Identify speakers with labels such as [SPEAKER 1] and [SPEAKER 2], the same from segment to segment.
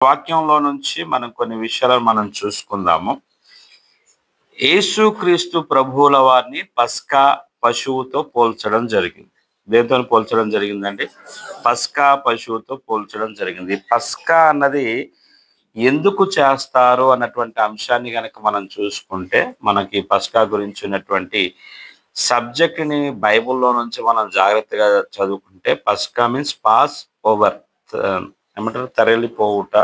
[SPEAKER 1] వాక్యంలో నుంచి మనం కొన్ని విషయాలను మనం చూసుకుందాము. యేసుక్రీస్తు ప్రభువుల వారిని పస్కా పశువుతో పోల్చడం జరిగింది. దేనితో పోల్చడం జరిగిందండి? పస్కా పశువుతో పోల్చడం జరిగింది. పస్కా అన్నది ఎందుకు చేస్తారు అన్నటువంటి అంశాన్ని గనక మనం చూసుకుంటే, మనకి పస్కా గురించి ఉన్నటువంటి సబ్జెక్ట్ని బైబిల్లో నుంచి మనం జాగ్రత్తగా చదువుకుంటే, పస్కా మీన్స్ పాస్ ఓవర్, ఏమంటారు, తరలిపోవుట,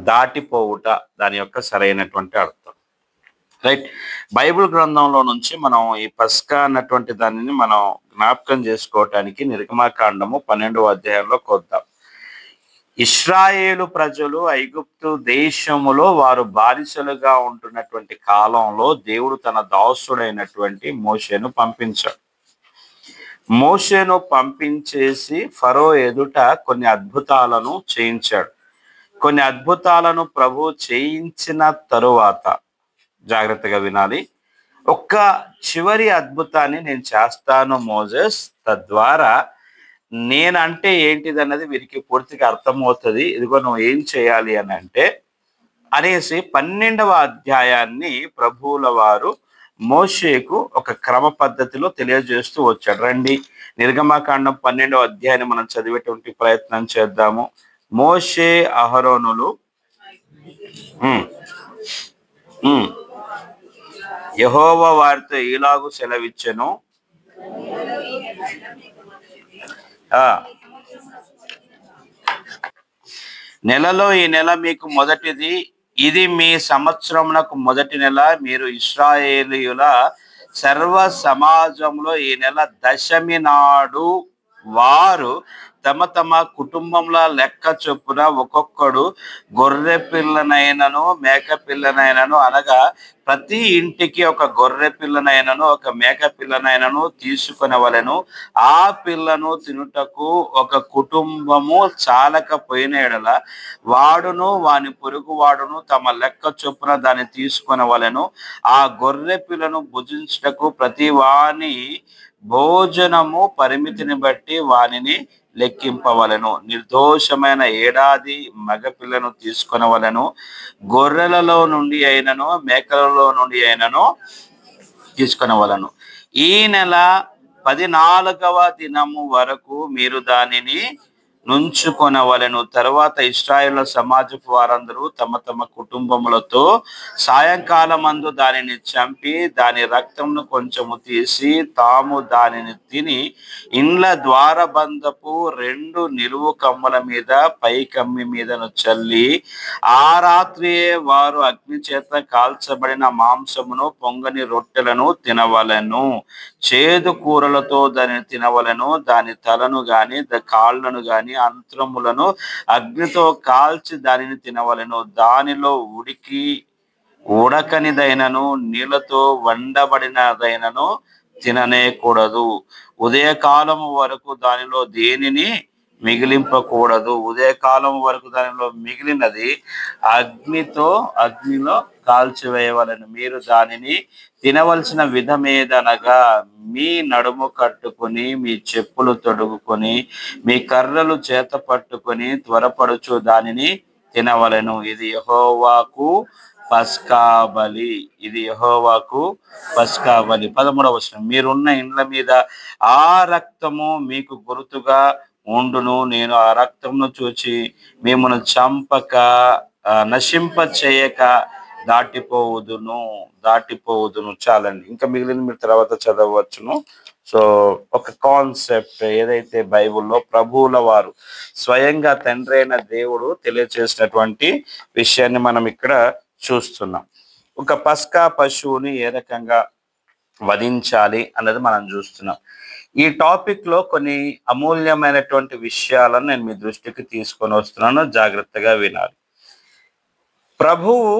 [SPEAKER 1] దాటిపోవుట, దాని యొక్క సరైనటువంటి అర్థం. రైట్. బైబిల్ గ్రంథంలో నుంచి మనం ఈ పస్కా అన్నటువంటి దానిని మనం జ్ఞాపకం చేసుకోవటానికి నిర్గమాకాండము 12వ అధ్యాయంలో కొద్దాం. ఇశ్రాయేలు ప్రజలు ఐగుప్తు దేశములో వారు బానిసలుగా ఉంటున్నటువంటి కాలంలో దేవుడు తన దాసుడైనటువంటి మోషేను పంపించాడు. మోషేను పంపించేసి ఫరో ఎదుట కొన్ని అద్భుతాలను చేయించాడు. కొన్ని అద్భుతాలను ప్రభు చేయించిన తరువాత, జాగ్రత్తగా వినాలి, ఒక్క చివరి అద్భుతాన్ని నేను చేస్తాను మోజెస్, తద్వారా నేనంటే ఏంటిదన్నది వీరికి పూర్తిగా అర్థమవుతుంది, ఇదిగో నువ్వు ఏం చేయాలి అని అంటే అనేసి 12వ అధ్యాయాన్ని ప్రభువుల వారు మోషేకు ఒక క్రమ పద్ధతిలో తెలియజేస్తూ వచ్చాడు. రండి, నిర్గమాకాండం 12వ అధ్యాయాన్ని మనం చదివేటువంటి ప్రయత్నం చేద్దాము. మోషే అహరోనులు యెహోవా వారితో ఈలాగు సెలవిచ్చెను, నెలలో ఈ నెల మీకు మొదటిది, ఇది మీ సంవత్సరమునకు మొదటి నెల. మీరు ఇశ్రాయేలీయుల సర్వ సమాజంలో ఈ నెల దశమి నాడు వారు తమ తమ కుటుంబంల లెక్క చొప్పున ఒక్కొక్కడు గొర్రె పిల్లనైనను మేక పిల్లనైనను, అనగా ప్రతి ఇంటికి ఒక గొర్రె పిల్లనైనను ఒక మేక పిల్లనైనను తీసుకొనవలెను. ఆ పిల్లను తినుటకు ఒక కుటుంబము చాలకపోయిన ఎడల వాడును వాని పొరుగు వాడును తమ లెక్క చొప్పున దాన్ని తీసుకొనవలెను. ఆ గొర్రె పిల్లను భుజించుటకు ప్రతి వాని భోజనము పరిమితిని బట్టి వానిని లెక్కింపవలెను. నిర్దోషమైన ఏడాది మగపిల్లను తీసుకొనవలెను. గొర్రెలలో నుండి అయినను మేకలలో నుండి అయినను తీసుకొనవలెను. ఈ నెల 14వ దినము వరకు మీరు దానిని నుంచుకొనవలెను. తర్వాత ఇశ్రాయేలు సమాజపు వారందరూ తమ తమ కుటుంబములతో సాయంకాలమందు దానిని చంపి దాని రక్తమును కొంచెము తీసి తాము దానిని తిని ఇండ్ల ద్వారబంధపు 2 నిలువు కమ్మల మీద పై కమ్మి మీదను చల్లి, ఆ రాత్రియే వారు అగ్ని చేత కాల్చబడిన మాంసమును పొంగని రొట్టెలను తినవలెను. చేదు కూరలతో దానిని తినవలెను. దాని తలను గాని కాళ్లను గాని అంత్రములను అగ్నితో కాల్చి దానిని తినవలెను. దానిలో ఉడకనిదైనను నీళ్లతో వండబడినదైనను తిననేకూడదు. ఉదయకాలము వరకు దానిలో దేనిని మిగిలింపకూడదు. ఉదయకాలం వరకు దానిలో మిగిలినది అగ్నిలో కాల్చివేయవలెను. మీరు దానిని తినవలసిన విధమేదనగా, మీ నడుము కట్టుకొని మీ చెప్పులు తొడుగుకొని మీ కర్రలు చేత పట్టుకొని త్వరపడుచు దానిని తినవలెను. ఇది యెహోవాకు పస్కా బలి. ఇది యెహోవాకు పస్కా బలి. 13వ వచనం, మీరున్న ఇండ్ల మీద ఆ రక్తము మీకు గుర్తుగా ఉండును. నేను ఆ రక్తమును చూచి మిమ్మును చంపక నశింప చేయక దాటిపోవుదును. చాలండి, ఇంకా మిగిలిన మీరు తర్వాత చదవచ్చును. సో ఒక కాన్సెప్ట్ ఏదైతే బైబిల్లో ప్రభువుల వారు స్వయంగా తండ్రి అయిన దేవుడు తెలియచేసినటువంటి విషయాన్ని మనం ఇక్కడ చూస్తున్నాం. ఒక పస్కా పశువుని ఏ రకంగా వధించాలి అన్నది మనం చూస్తున్నాం. ఈ టాపిక్ లో కొన్ని అమూల్యమైనటువంటి విషయాలను నేను మీ దృష్టికి తీసుకొని వస్తున్నాను, జాగ్రత్తగా వినాలి. ప్రభువు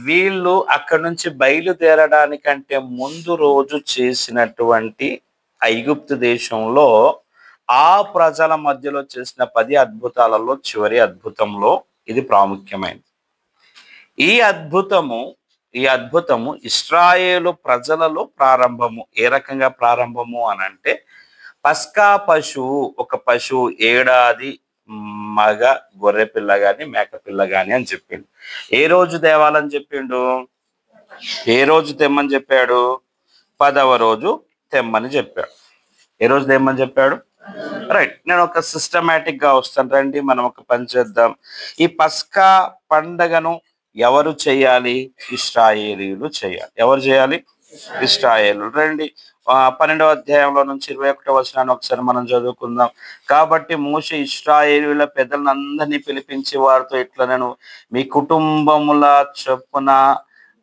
[SPEAKER 1] వీళ్ళు అక్కడి నుంచి బయలుదేరడానికంటే ముందు రోజు చేసినటువంటి ఐగుప్తు దేశంలో ఆ ప్రజల మధ్యలో చేసిన 10 అద్భుతాలలో చివరి అద్భుతంలో ఇది ప్రాముఖ్యమైనది. ఈ అద్భుతము ఇశ్రాయేలు ప్రజలలో ప్రారంభము. ఏ రకంగా ప్రారంభము అనంటే, పస్కా పశువు, ఒక పశువు ఏడాది మగ గొర్రె పిల్ల గాని మేక పిల్ల గాని అని చెప్పిండు. ఏ రోజు తేవాలని చెప్పిండు? ఏ రోజు తెమ్మని చెప్పాడు? 10వ రోజు తెమ్మని చెప్పాడు. ఏ రోజు తెమ్మని చెప్పాడు? రైట్. నేను ఒక సిస్టమేటిక్ గా వస్తాను, రండి మనం ఒక పని చేద్దాం. ఈ పస్కా పండగను ఎవరు చేయాలి? ఇశ్రాయేలీయులు చేయాలి. ఎవరు చేయాలి? ఇశ్రాయేలు. రండి 12వ అధ్యాయంలో నుంచి 21వ వచనాన్ని ఒకసారి మనం చదువుకుందాం. కాబట్టి మోషే ఇశ్రాయేలీయుల పెద్దలందరినీ పిలిపించి వారితో ఇట్లా, నేను మీ కుటుంబముల చొప్పున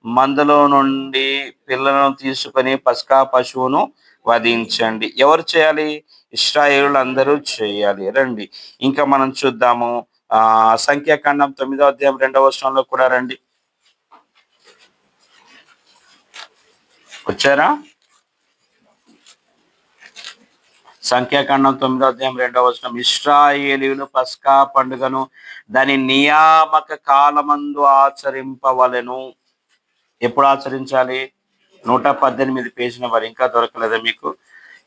[SPEAKER 1] మందలో నుండి పిల్లలను తీసుకొని పస్కా పశువును వధించండి. ఎవరు చేయాలి? ఇశ్రాయేలులు అందరూ చేయాలి. రండి ఇంకా మనం చూద్దాము. సంఖ్యాకాండం 9వ అధ్యాయం 2వ వచనంలో కూడా రండి. వచ్చారా? సంఖ్యాకాండం 9వ అధ్యాయం 2వ వచనం, ఇశ్రాయేలీయులు పస్కా పండుగను దాని నియామక కాలమందు ఆచరింపవలెను. ఎప్పుడు ఆచరించాలి? 118 పేజీల వారు ఇంకా దొరకలేదా మీకు?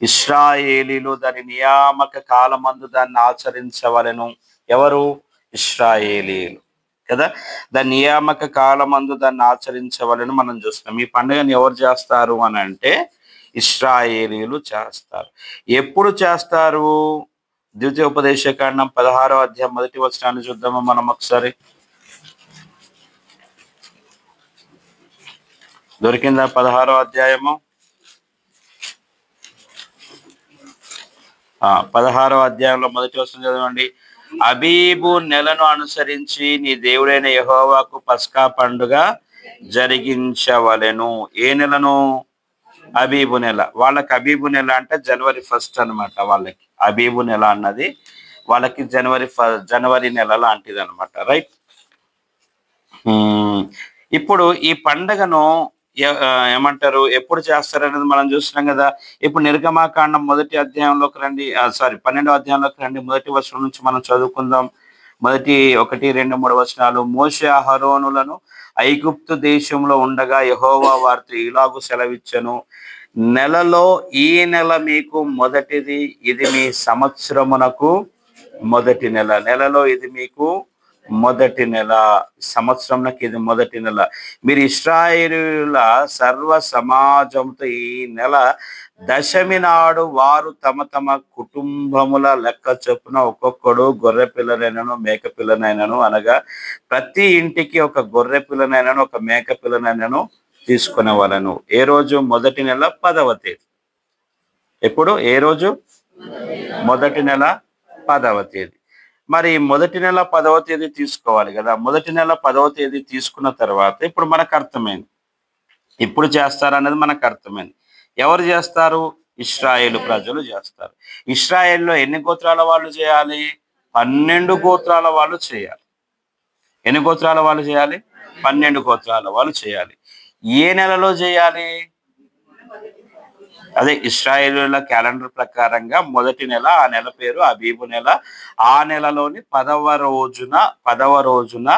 [SPEAKER 1] ఇశ్రాయేలీలు దాని నియామక కాలమందు దాన్ని ఆచరించవలెను. ఎవరు? ఇశ్రాయేలీలు కదా. దాని నియామక కాలమందు దాన్ని ఆచరించవలని మనం చూస్తున్నాం. ఈ పండుగను ఎవరు చేస్తారు అని అంటే ఇశ్రాయేలీలు చేస్తారు. ఎప్పుడు చేస్తారు? ద్వితీయోపదేశకాండం 16వ అధ్యాయం 1వ వచనాన్ని చూద్దాము మనం ఒకసారి. దొరికిందా? 16వ అధ్యాయము 16వ అధ్యాయంలో 1వ వచనం చదవండి. అబీబు నెలను అనుసరించి నీ దేవుడైన యెహోవాకు పస్కా పండుగ జరిగించవలెను. ఏ నెలను? అబీబు నెల. వాళ్ళకి అబీబు నెల అంటే జనవరి 1 అనమాట. వాళ్ళకి అబీబు నెల అన్నది వాళ్ళకి జనవరి నెల లాంటిది అనమాట. రైట్. ఇప్పుడు ఈ పండుగను ఏమంటారు, ఎప్పుడు చేస్తారనేది మనం చూస్తున్నాం కదా. ఇప్పుడు నిర్గమాకాండం 1వ అధ్యాయంలోకి రండి. 12వ అధ్యాయంలోకి రండి. 1వ వచనం నుంచి మనం చదువుకుందాం. 1, 2, 3 వచనాలు. మోషే అహరోనులను ఐగుప్తు దేశంలో ఉండగా యెహోవా వారితో ఇలాగు సెలవిచ్చెను, నెలలో ఈ నెల మీకు మొదటిది, ఇది మీ సంవత్సరమునకు మొదటి నెల. నెలలో ఇది మీకు మొదటి నెల, సంవత్సరంకి ఇది మొదటి నెల. మీరు ఇశ్రాయేలీయుల సర్వ సమాజంతో ఈ నెల దశమి నాడు వారు తమ తమ కుటుంబముల లెక్క చొప్పున ఒక్కొక్కడు గొర్రె పిల్లనైనను మేక పిల్లనైనను, అనగా ప్రతి ఇంటికి ఒక గొర్రె పిల్లనైనను ఒక మేక పిల్లనైనను తీసుకునే వాళ్ళను. ఏ రోజు? మొదటి నెల 10వ తేదీ. ఎప్పుడు? ఏ రోజు? మొదటి నెల 10వ తేదీ. మరి మొదటి నెల 10వ తేదీ తీసుకోవాలి కదా. మొదటి నెల 10వ తేదీ తీసుకున్న తర్వాత ఇప్పుడు మనకు అర్థమైంది, ఇప్పుడు చేస్తారన్నది మనకు అర్థమైంది. ఎవరు చేస్తారు? ఇశ్రాయేలు ప్రజలు చేస్తారు. ఇశ్రాయేల్లో ఎన్ని గోత్రాల వాళ్ళు చేయాలి? 12 గోత్రాల వాళ్ళు చేయాలి. ఎన్ని గోత్రాల వాళ్ళు చేయాలి? 12 గోత్రాల వాళ్ళు చేయాలి. ఏ నెలలో చేయాలి? అదే ఇశ్రాయేలుల క్యాలెండర్ ప్రకారంగా మొదటి నెల, ఆ నెల పేరు అబీబు నెల. ఆ నెలలోని 10వ రోజున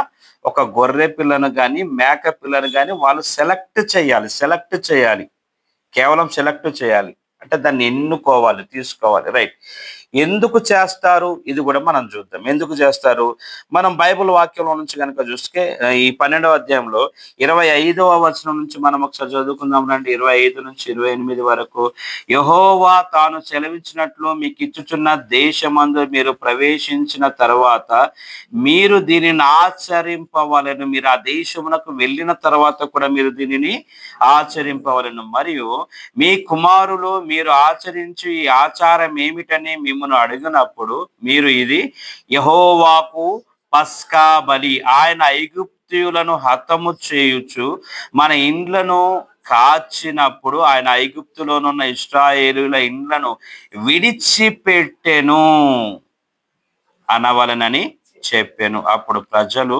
[SPEAKER 1] ఒక గొర్రె పిల్లను కానీ మేక పిల్లను కానీ వాళ్ళు సెలెక్ట్ చేయాలి. కేవలం సెలెక్ట్ చేయాలి అంటే దాన్ని ఎన్నుకోవాలి, తీసుకోవాలి. రైట్. ఎందుకు చేస్తారు? ఇది కూడా మనం చూద్దాం. ఎందుకు చేస్తారు? మనం బైబిల్ వాక్యంలో నుంచి కనుక చూస్తే ఈ 12వ అధ్యాయంలో 25వ వచనం నుంచి మనం ఒకసారి చదువుకుందాం రండి. 25 నుంచి 28 వరకు. యెహోవా తాను సెలవిచ్చినట్లు మీకు ఇచ్చుచున్న దేశమందు మీరు ప్రవేశించిన తర్వాత మీరు దీనిని ఆచరింపవలెను. మీరు ఆ దేశమునకు వెళ్ళిన తర్వాత కూడా మీరు దీనిని ఆచరింపవలెను. మరియు మీ కుమారులు మీరు ఆచరించు ఈ ఆచారం ఏమిటని మిమ్మల్ని అడిగినప్పుడు మీరు ఇది యెహోవాకు పస్కా బలి, ఆయన ఐగుప్తీయులను హతము చేయుచు మన ఇండ్లను కాచినప్పుడు ఆయన ఐగుప్తులోనున్న ఇశ్రాయేలుల ఇండ్లను విడిచిపెట్టెను అనవలనని చెప్పాను. అప్పుడు ప్రజలు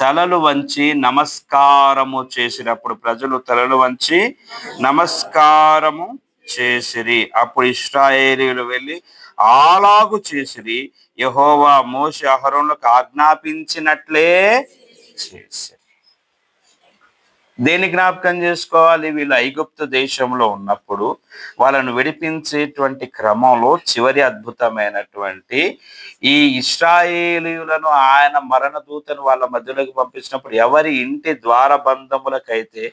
[SPEAKER 1] తలలు వంచి నమస్కారము చేసిరి. అప్పుడు ఇశ్రాయేలీయులు వెళ్ళి అలాగు చేసిరి, యెహోవా మోషే అహరోనులకు ఆజ్ఞాపించినట్లే చేసిరి. దేని జ్ఞాపకం చేసుకోవాలి? వీళ్ళు ఐగుప్తు దేశంలో ఉన్నప్పుడు వాళ్ళను విడిపించేటువంటి క్రమంలో చివరి అద్భుతమైనటువంటి ఈ ఇశ్రాయేలీయులను ఆయన మరణ దూతను వాళ్ళ మధ్యలోకి పంపించినప్పుడు ఎవరి ఇంటి ద్వారబంధములకైతే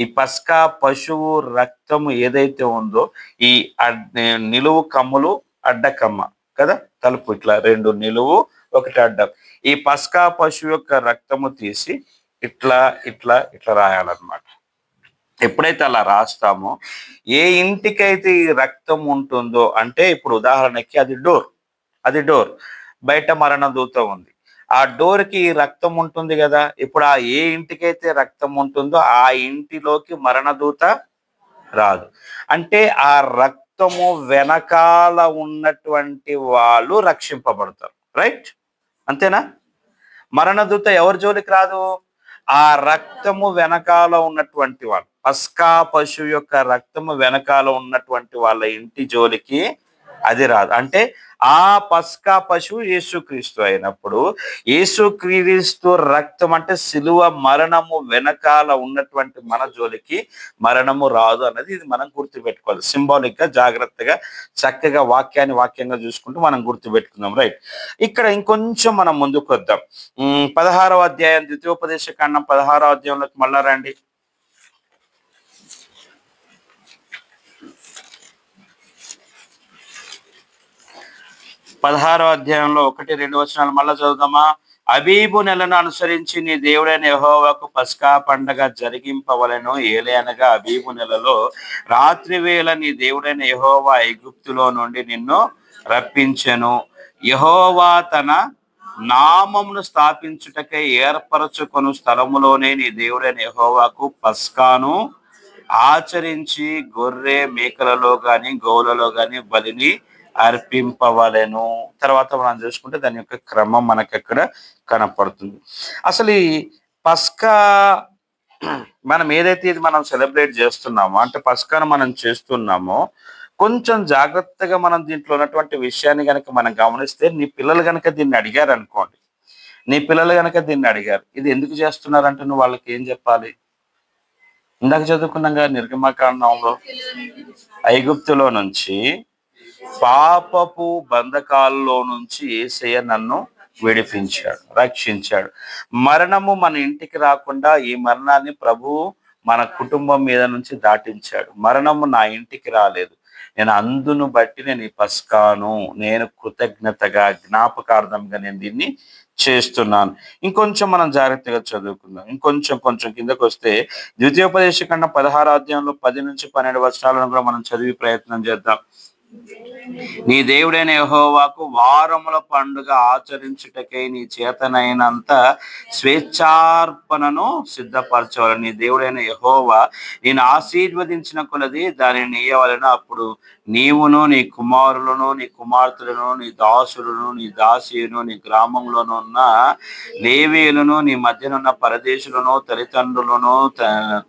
[SPEAKER 1] ఈ పస్కా పశువు రక్తము ఏదైతే ఉందో ఈ నిలువు కమ్ములు అడ్డకమ్మ కదా, తలుపు ఇట్లా రెండు నిలువు ఒకటి అడ్డం, ఈ పస్కా పశువు యొక్క రక్తము తీసి ఇట్లా ఇట్లా ఇట్లా రాయాలన్నమాట. ఎప్పుడైతే అలా రాస్తామో ఏ ఇంటికైతే ఈ రక్తం ఉంటుందో, అంటే ఇప్పుడు ఉదాహరణకి అది డోర్ బయట మరణ దూత ఉంది, ఆ డోర్కి రక్తం ఉంటుంది కదా. ఇప్పుడు ఆ ఏ ఇంటికైతే రక్తం ఉంటుందో ఆ ఇంటిలోకి మరణ దూత రాదు. అంటే ఆ రక్తము వెనకాల ఉన్నటువంటి వాళ్ళు రక్షింపబడతారు. రైట్? అంతేనా? మరణదూత ఎవరి జోలికి రాదు? ఆ రక్తము వెనకాల ఉన్నటువంటి వాళ్ళు, పస్కా పశువు యొక్క రక్తము వెనకాల ఉన్నటువంటి వాళ్ళ ఇంటి జోలికి అది రాదు. అంటే ఆ పస్కా పశువు యేసుక్రీస్తు అయినప్పుడు యేసుక్రీస్తు రక్తం అంటే సిలువ మరణము వెనకాల ఉన్నటువంటి మన జోలికి మరణము రాదు అన్నది ఇది మనం గుర్తుపెట్టుకోవాలి. సింబాలిక్ గా జాగ్రత్తగా చక్కగా వాక్యంగా చూసుకుంటూ మనం గుర్తుపెట్టుకుందాం. రైట్? ఇక్కడ ఇంకొంచెం మనం ముందుకు వద్దాం. 16వ అధ్యాయం ద్వితీయోపదేశ కాండం 16వ అధ్యాయంలోకి మళ్ళా రండి. 16వ అధ్యాయంలో 1-2 వచనాలు మళ్ళా చదువుదామా? అబీబు నెలను అనుసరించి నీ దేవుడైన యెహోవాకు పస్కా పండగ జరిగింపవలెను. ఏలయనగా అబీబు నెలలో రాత్రి వేళ నీ దేవుడైన యెహోవా ఐగుప్తులో నుండి నిన్ను రప్పించెను. యెహోవా తన నామమును స్థాపించుటకై ఏర్పరచుకొను స్థలములోనే నీ దేవుడైన యెహోవాకు పస్కాను ఆచరించి గొర్రె మేకలలో గాని గోవులలో గాని బలిని అర్పింపవలెను. తర్వాత మనం చూసుకుంటే దాని యొక్క క్రమం మనకి అక్కడ కనపడుతుంది. అసలు ఈ పస్కా మనం ఏదైతే ఇది మనం సెలబ్రేట్ చేస్తున్నామో, అంటే పస్కాను మనం చేస్తున్నామో, కొంచెం జాగ్రత్తగా మనం దీంట్లో ఉన్నటువంటి విషయాన్ని కనుక మనం గమనిస్తే, నీ పిల్లలు కనుక దీన్ని అడిగారు అనుకోండి, ఇది ఎందుకు చేస్తున్నారంటే నువ్వు వాళ్ళకి ఏం చెప్పాలి? ఇందాక చదువుకున్నాం కదా నిర్గమకాండంలో, ఐగుప్తులో నుంచి పాపపు బంధకాల్లో నుంచి యేసయ్య నన్ను విడిపించాడు, రక్షించాడు. మరణము మన ఇంటికి రాకుండా ఈ మరణాన్ని ప్రభువు మన కుటుంబం మీద నుంచి దాటించాడు. మరణము నా ఇంటికి రాలేదు. నేను అందును బట్టి నేను ఈ పస్కాను నేను కృతజ్ఞతగా జ్ఞాపకార్థంగా నేను దీన్ని చేస్తున్నాను. ఇంకొంచెం మనం జాగ్రత్తగా చదువుకుందాం. కొంచెం కిందకు వస్తే ద్వితీయోపదేశ కాండం 16వ అధ్యాయంలో 10-12 వచనాలను కూడా మనం చదివి ప్రయత్నం చేద్దాం. నీ దేవుడైన యెహోవాకు వారముల పండుగ ఆచరించుటకై నీ చేతనైనంత స్వేచ్ఛార్పణను సిద్ధపరచవాలి. నీ దేవుడైన యెహోవా నేను ఆశీర్వదించిన కొలది దానిని ఇయ్యవలెను. అప్పుడు నీవును నీ కుమారులను నీ కుమార్తెలను నీ దాసులను నీ దాసీయును నీ గ్రామంలోను ఉన్న లేవీయులను నీ మధ్యనున్న పరదేశులను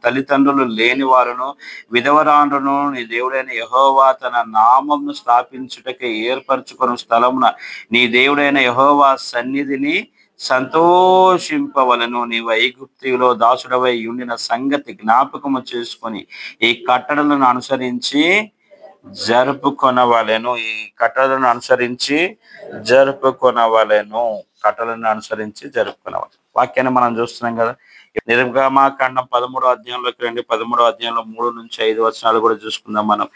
[SPEAKER 1] తల్లిదండ్రులు లేని వారును విధవరాండ్రును నీ దేవుడైన యెహోవా తన నామమును స్థాపించుటకై ఏర్పరచుకున్న స్థలమున నీ దేవుడైన యెహోవా సన్నిధిని సంతోషింపవలను. నీవు ఐగుప్తులో దాసుడవై ఉండిన సంగతి జ్ఞాపకము చేసుకొని ఈ కట్టడలను అనుసరించి జరుపుకొనవలెను. వాక్యాన్ని మనం చూస్తున్నాం కదా. నిర్గమకాండం 13వ అధ్యాయంలోకి రండి. 13వ అధ్యాయంలో 3-5 వచనాలు కూడా చూసుకుందాం మనం.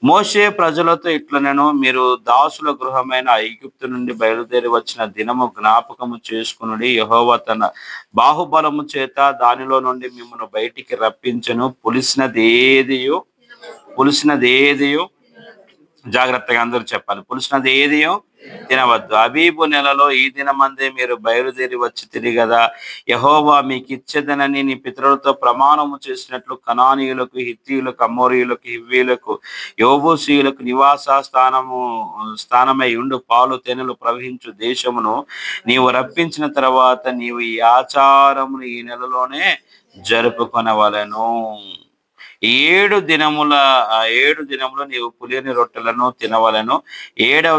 [SPEAKER 1] మోషే ప్రజలతో ఇట్లనెను, మీరు దాసుల గృహమైన ఐగుప్తు నుండి బయలుదేరి వచ్చిన దినము జ్ఞాపకము చేసుకునుడి. యెహోవా తన బాహుబలము చేత దానిలో నుండి మిమ్మల్ని బయటికి రప్పించెను. పులిసినది ఏదియో జాగ్రత్తగా అందరూ చెప్పాలి. పులిసినది ఏదియో తినవద్దు. అబీబు నెలలో ఈ దినమందే మీరు బయలుదేరి వచ్చి తిరిగదా. యెహోవా మీకు ఇచ్చేదనని నీ పితరులతో ప్రమాణము చేసినట్లు కనానీయులకు, హిత్తీయులకు, అమోరీయులకు, హివ్వీయులకు, యెబూసీయులకు నివాస స్థానమై ఉండు పాలు తేనెలు ప్రవహించు దేశమును నీవు రప్పించిన తర్వాత నీవు ఈ ఆచారమును ఈ నెలలోనే జరుపుకొనవలెను. ఏడు దినములు నీవు పులియని రొట్టెలను తినవలను. ఏడవ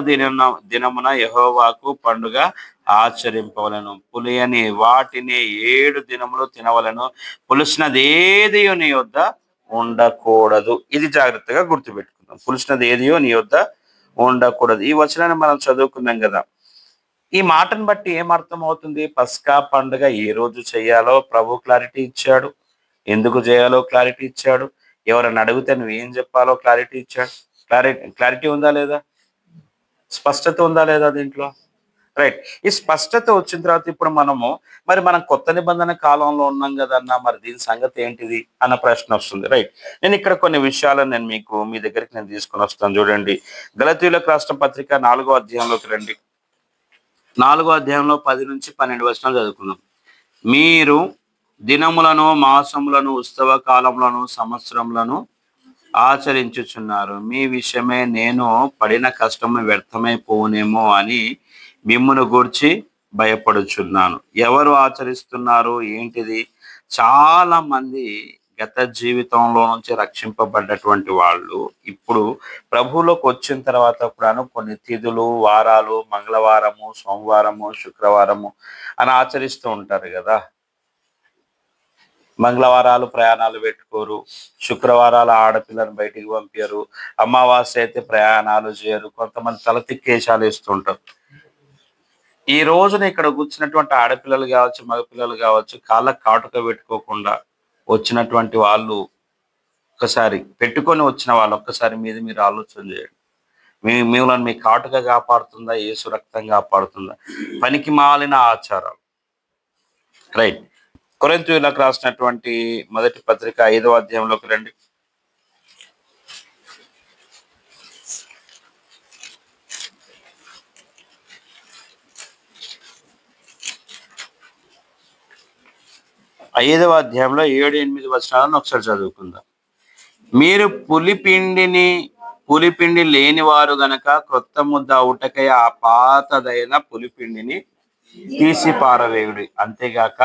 [SPEAKER 1] దినమున యెహోవాకు పండుగ ఆచరింపవలను. పులియని వాటిని 7 దినములు తినవలను. పులిసినది ఏదియో నీ యొద్ద ఉండకూడదు. ఇది జాగ్రత్తగా గుర్తుపెట్టుకుందాం. పులిసినది ఏదియో నీ యొద్ద ఉండకూడదు. ఈ వచనాన్ని మనం చదువుకున్నాం కదా. ఈ మాటను బట్టి ఏం అర్థం అవుతుంది? పస్కా పండుగ ఏ రోజు చేయాలో ప్రభు క్లారిటీ ఇచ్చాడు. ఎందుకు చేయాలో క్లారిటీ ఇచ్చాడు. ఎవరైనా అడిగితే నువ్వు ఏం చెప్పాలో క్లారిటీ ఇచ్చాడు. క్లారిటీ ఉందా లేదా? స్పష్టత ఉందా లేదా దీంట్లో? రైట్. ఈ స్పష్టత వచ్చిన తర్వాత ఇప్పుడు మనం కొత్త నిబంధన కాలంలో ఉన్నాం కదన్నా, మరి దీని సంగతి ఏంటిది అన్న ప్రశ్న వస్తుంది. రైట్. నేను ఇక్కడ కొన్ని విషయాలను మీ దగ్గరికి నేను తీసుకొని వస్తాను. చూడండి, గలతీయులకు రాసిన పత్రిక 4వ అధ్యాయంలోకి రండి. 4వ అధ్యాయంలో 10 నుంచి 12 వచనాలు చదువుకుందాం. మీరు దినములను, మాసములను, ఉత్సవ కాలములను, సంవత్సరములను ఆచరించుచున్నారు. మీ విషయమే నేను పడిన కష్టము వ్యర్థమైపోవునేమో అని మిమ్మును గూర్చి భయపడుచున్నాను. ఎవరు ఆచరిస్తున్నారు? ఏంటిది? చాలా మంది గత జీవితంలో నుంచి రక్షింపబడ్డటువంటి వాళ్ళు ఇప్పుడు ప్రభువులోకి వచ్చిన తర్వాత కూడాను కొన్ని తిథులు, వారాలు, మంగళవారము, సోమవారము, శుక్రవారము అని ఆచరిస్తూ ఉంటారు కదా. మంగళవారాలు ప్రయాణాలు పెట్టుకోరు, శుక్రవారాలు ఆడపిల్లని బయటికి పంపారు, అమావాస్య అయితే ప్రయాణాలు చేయరు, కొంతమంది తల తిక్కేశాలు వేస్తుంటారు. ఈ రోజున ఇక్కడ కూర్చున్నటువంటి ఆడపిల్లలు కావచ్చు, మగపిల్లలు కావచ్చు, కాళ్ళకు కాటుక పెట్టుకోకుండా వచ్చినటువంటి వాళ్ళు వచ్చిన వాళ్ళు ఒక్కసారి మీరు ఆలోచన చేయండి. మిమ్మల్ని మీ కాటుక కాపాడుతుందా? యేసు రక్తం కాపాడుతుందా? పనికి మాలిన ఆచారాలు. రైట్. కొరింథీయులకు రాసినటువంటి మొదటి పత్రిక 5వ అధ్యాయంలోకి రండి. ఐదవ అధ్యాయంలో 7-8 వచనాలను ఒకసారి చదువుకుందాం. మీరు పులిపిండి లేని వారు గనక క్రొత్త ముద్ద అవుటకై ఆ పాతదైన పులిపిండిని తీసి పారవేయుడి. అంతేగాక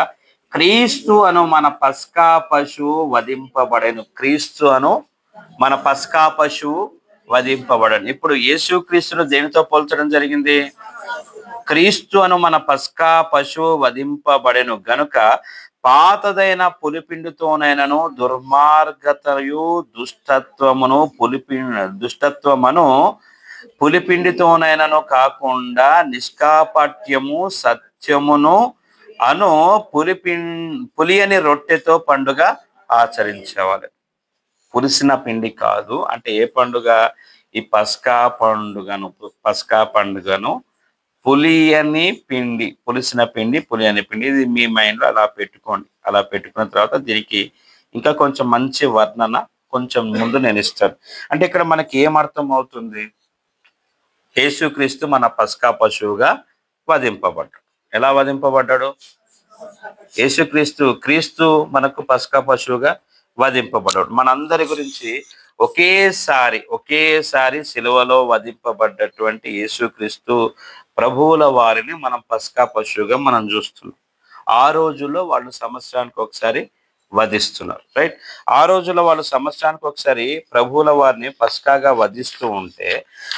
[SPEAKER 1] క్రీస్తు అను మన పస్కా పశువు వధింపబడెను. క్రీస్తు అను మన పస్కా పశువు వధింపబడను. ఇప్పుడు యేసుక్రీస్తును దేనితో పోల్చడం జరిగింది? క్రీస్తు అను మన పస్కా పశువు వధింపబడెను గనుక పాతదైన పులిపిండితోనైనను దుర్మార్గతయు దుష్టత్వమును పులిపిండితోనైనను కాకుండా నిష్కాపట్యము సత్యమును అను పులియని రొట్టెతో పండుగ ఆచరించేవాళ్ళు. పులిసిన పిండి కాదు అంటే ఏ పండుగ? ఈ పస్కా పండుగను పులిసిన పిండి పులియని పిండి. ఇది మీ మైండ్లో అలా పెట్టుకోండి. అలా పెట్టుకున్న తర్వాత దీనికి ఇంకా కొంచెం మంచి వర్ణన కొంచెం ముందు నేను ఇస్తాను. అంటే ఇక్కడ మనకి ఏం అర్థం అవుతుంది? యేసుక్రీస్తు మన పస్కా పశువుగా వధింపబడ్డాడు. ఎలా వధింపబడ్డాడు? క్రీస్తు మనకు పస్కా పశువుగా వధింపబడ్డాడు. మనందరి గురించి ఒకేసారి సిలువలో వధింపబడ్డటువంటి యేసుక్రీస్తు ప్రభువుల వారిని మనం పస్కా పశువుగా మనం చూస్తున్నాం. ఆ రోజుల్లో వాళ్ళు సంవత్సరానికి ఒకసారి వధిస్తున్నారు. రైట్. ఆ రోజుల్లో వాళ్ళు సంవత్సరానికి ఒకసారి ప్రభువుల వారిని పస్కాగా వధిస్తూ ఉంటే,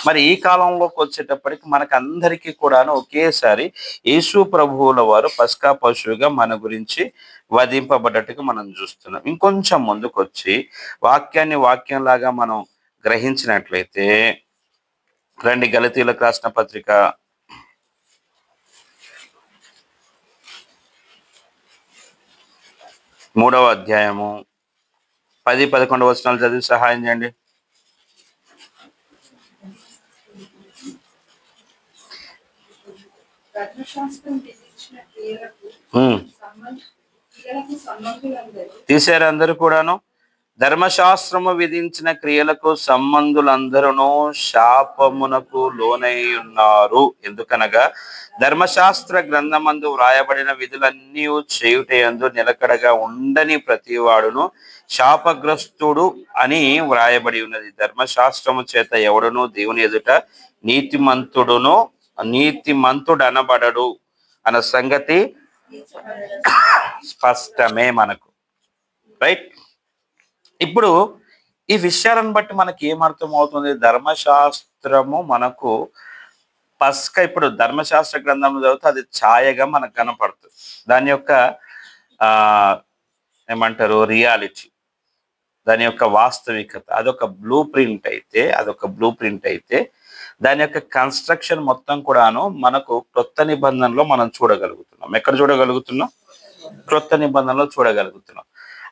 [SPEAKER 1] మరి ఈ కాలంలోకి వచ్చేటప్పటికి మనకు అందరికీ కూడాను ఒకేసారి యేసు ప్రభువుల వారు పస్కా పశువుగా మన గురించి వధింపబడ్డట్టుగా మనం చూస్తున్నాం. ఇంకొంచెం ముందుకు వచ్చి వాక్యంలాగా మనం గ్రహించినట్లయితే రండి, గలతీయులకు రాసిన పత్రిక 3వ అధ్యాయము 10-11 వచనాలు చదివి సహాయం చేయండి. తీసారు అందరూ కూడాను. ధర్మశాస్త్రము విధించిన క్రియలకు సంబంధులందరూ శాపమునకు లోనై ఉన్నారు. ఎందుకనగా ధర్మశాస్త్ర గ్రంథమందు వ్రాయబడిన విధులన్నీ చేయుటయందు నిలకడగా ఉండని ప్రతివాడును శాపగ్రస్తుడు అని వ్రాయబడి ఉన్నది. ధర్మశాస్త్రము చేత ఎవడును దేవుని ఎదుట నీతిమంతుడనబడడు అన్న సంగతి స్పష్టమే మనకు. రైట్. ఇప్పుడు ఈ విషయాలను బట్టి మనకి ఏమర్థం అవుతుంది? ధర్మశాస్త్రము మనకు ఇప్పుడు ధర్మశాస్త్ర గ్రంథంలో చదివితే అది ఛాయగా మనకు కనపడుతుంది. దాని యొక్క ఆ ఏమంటారు రియాలిటీ, దాని యొక్క వాస్తవికత అదొక బ్లూ ప్రింట్ అయితే దాని యొక్క కన్స్ట్రక్షన్ మొత్తం కూడాను మనకు క్రొత్త నిబంధనలో మనం చూడగలుగుతున్నాం. ఎక్కడ చూడగలుగుతున్నాం? క్రొత్త నిబంధనలో చూడగలుగుతున్నాం.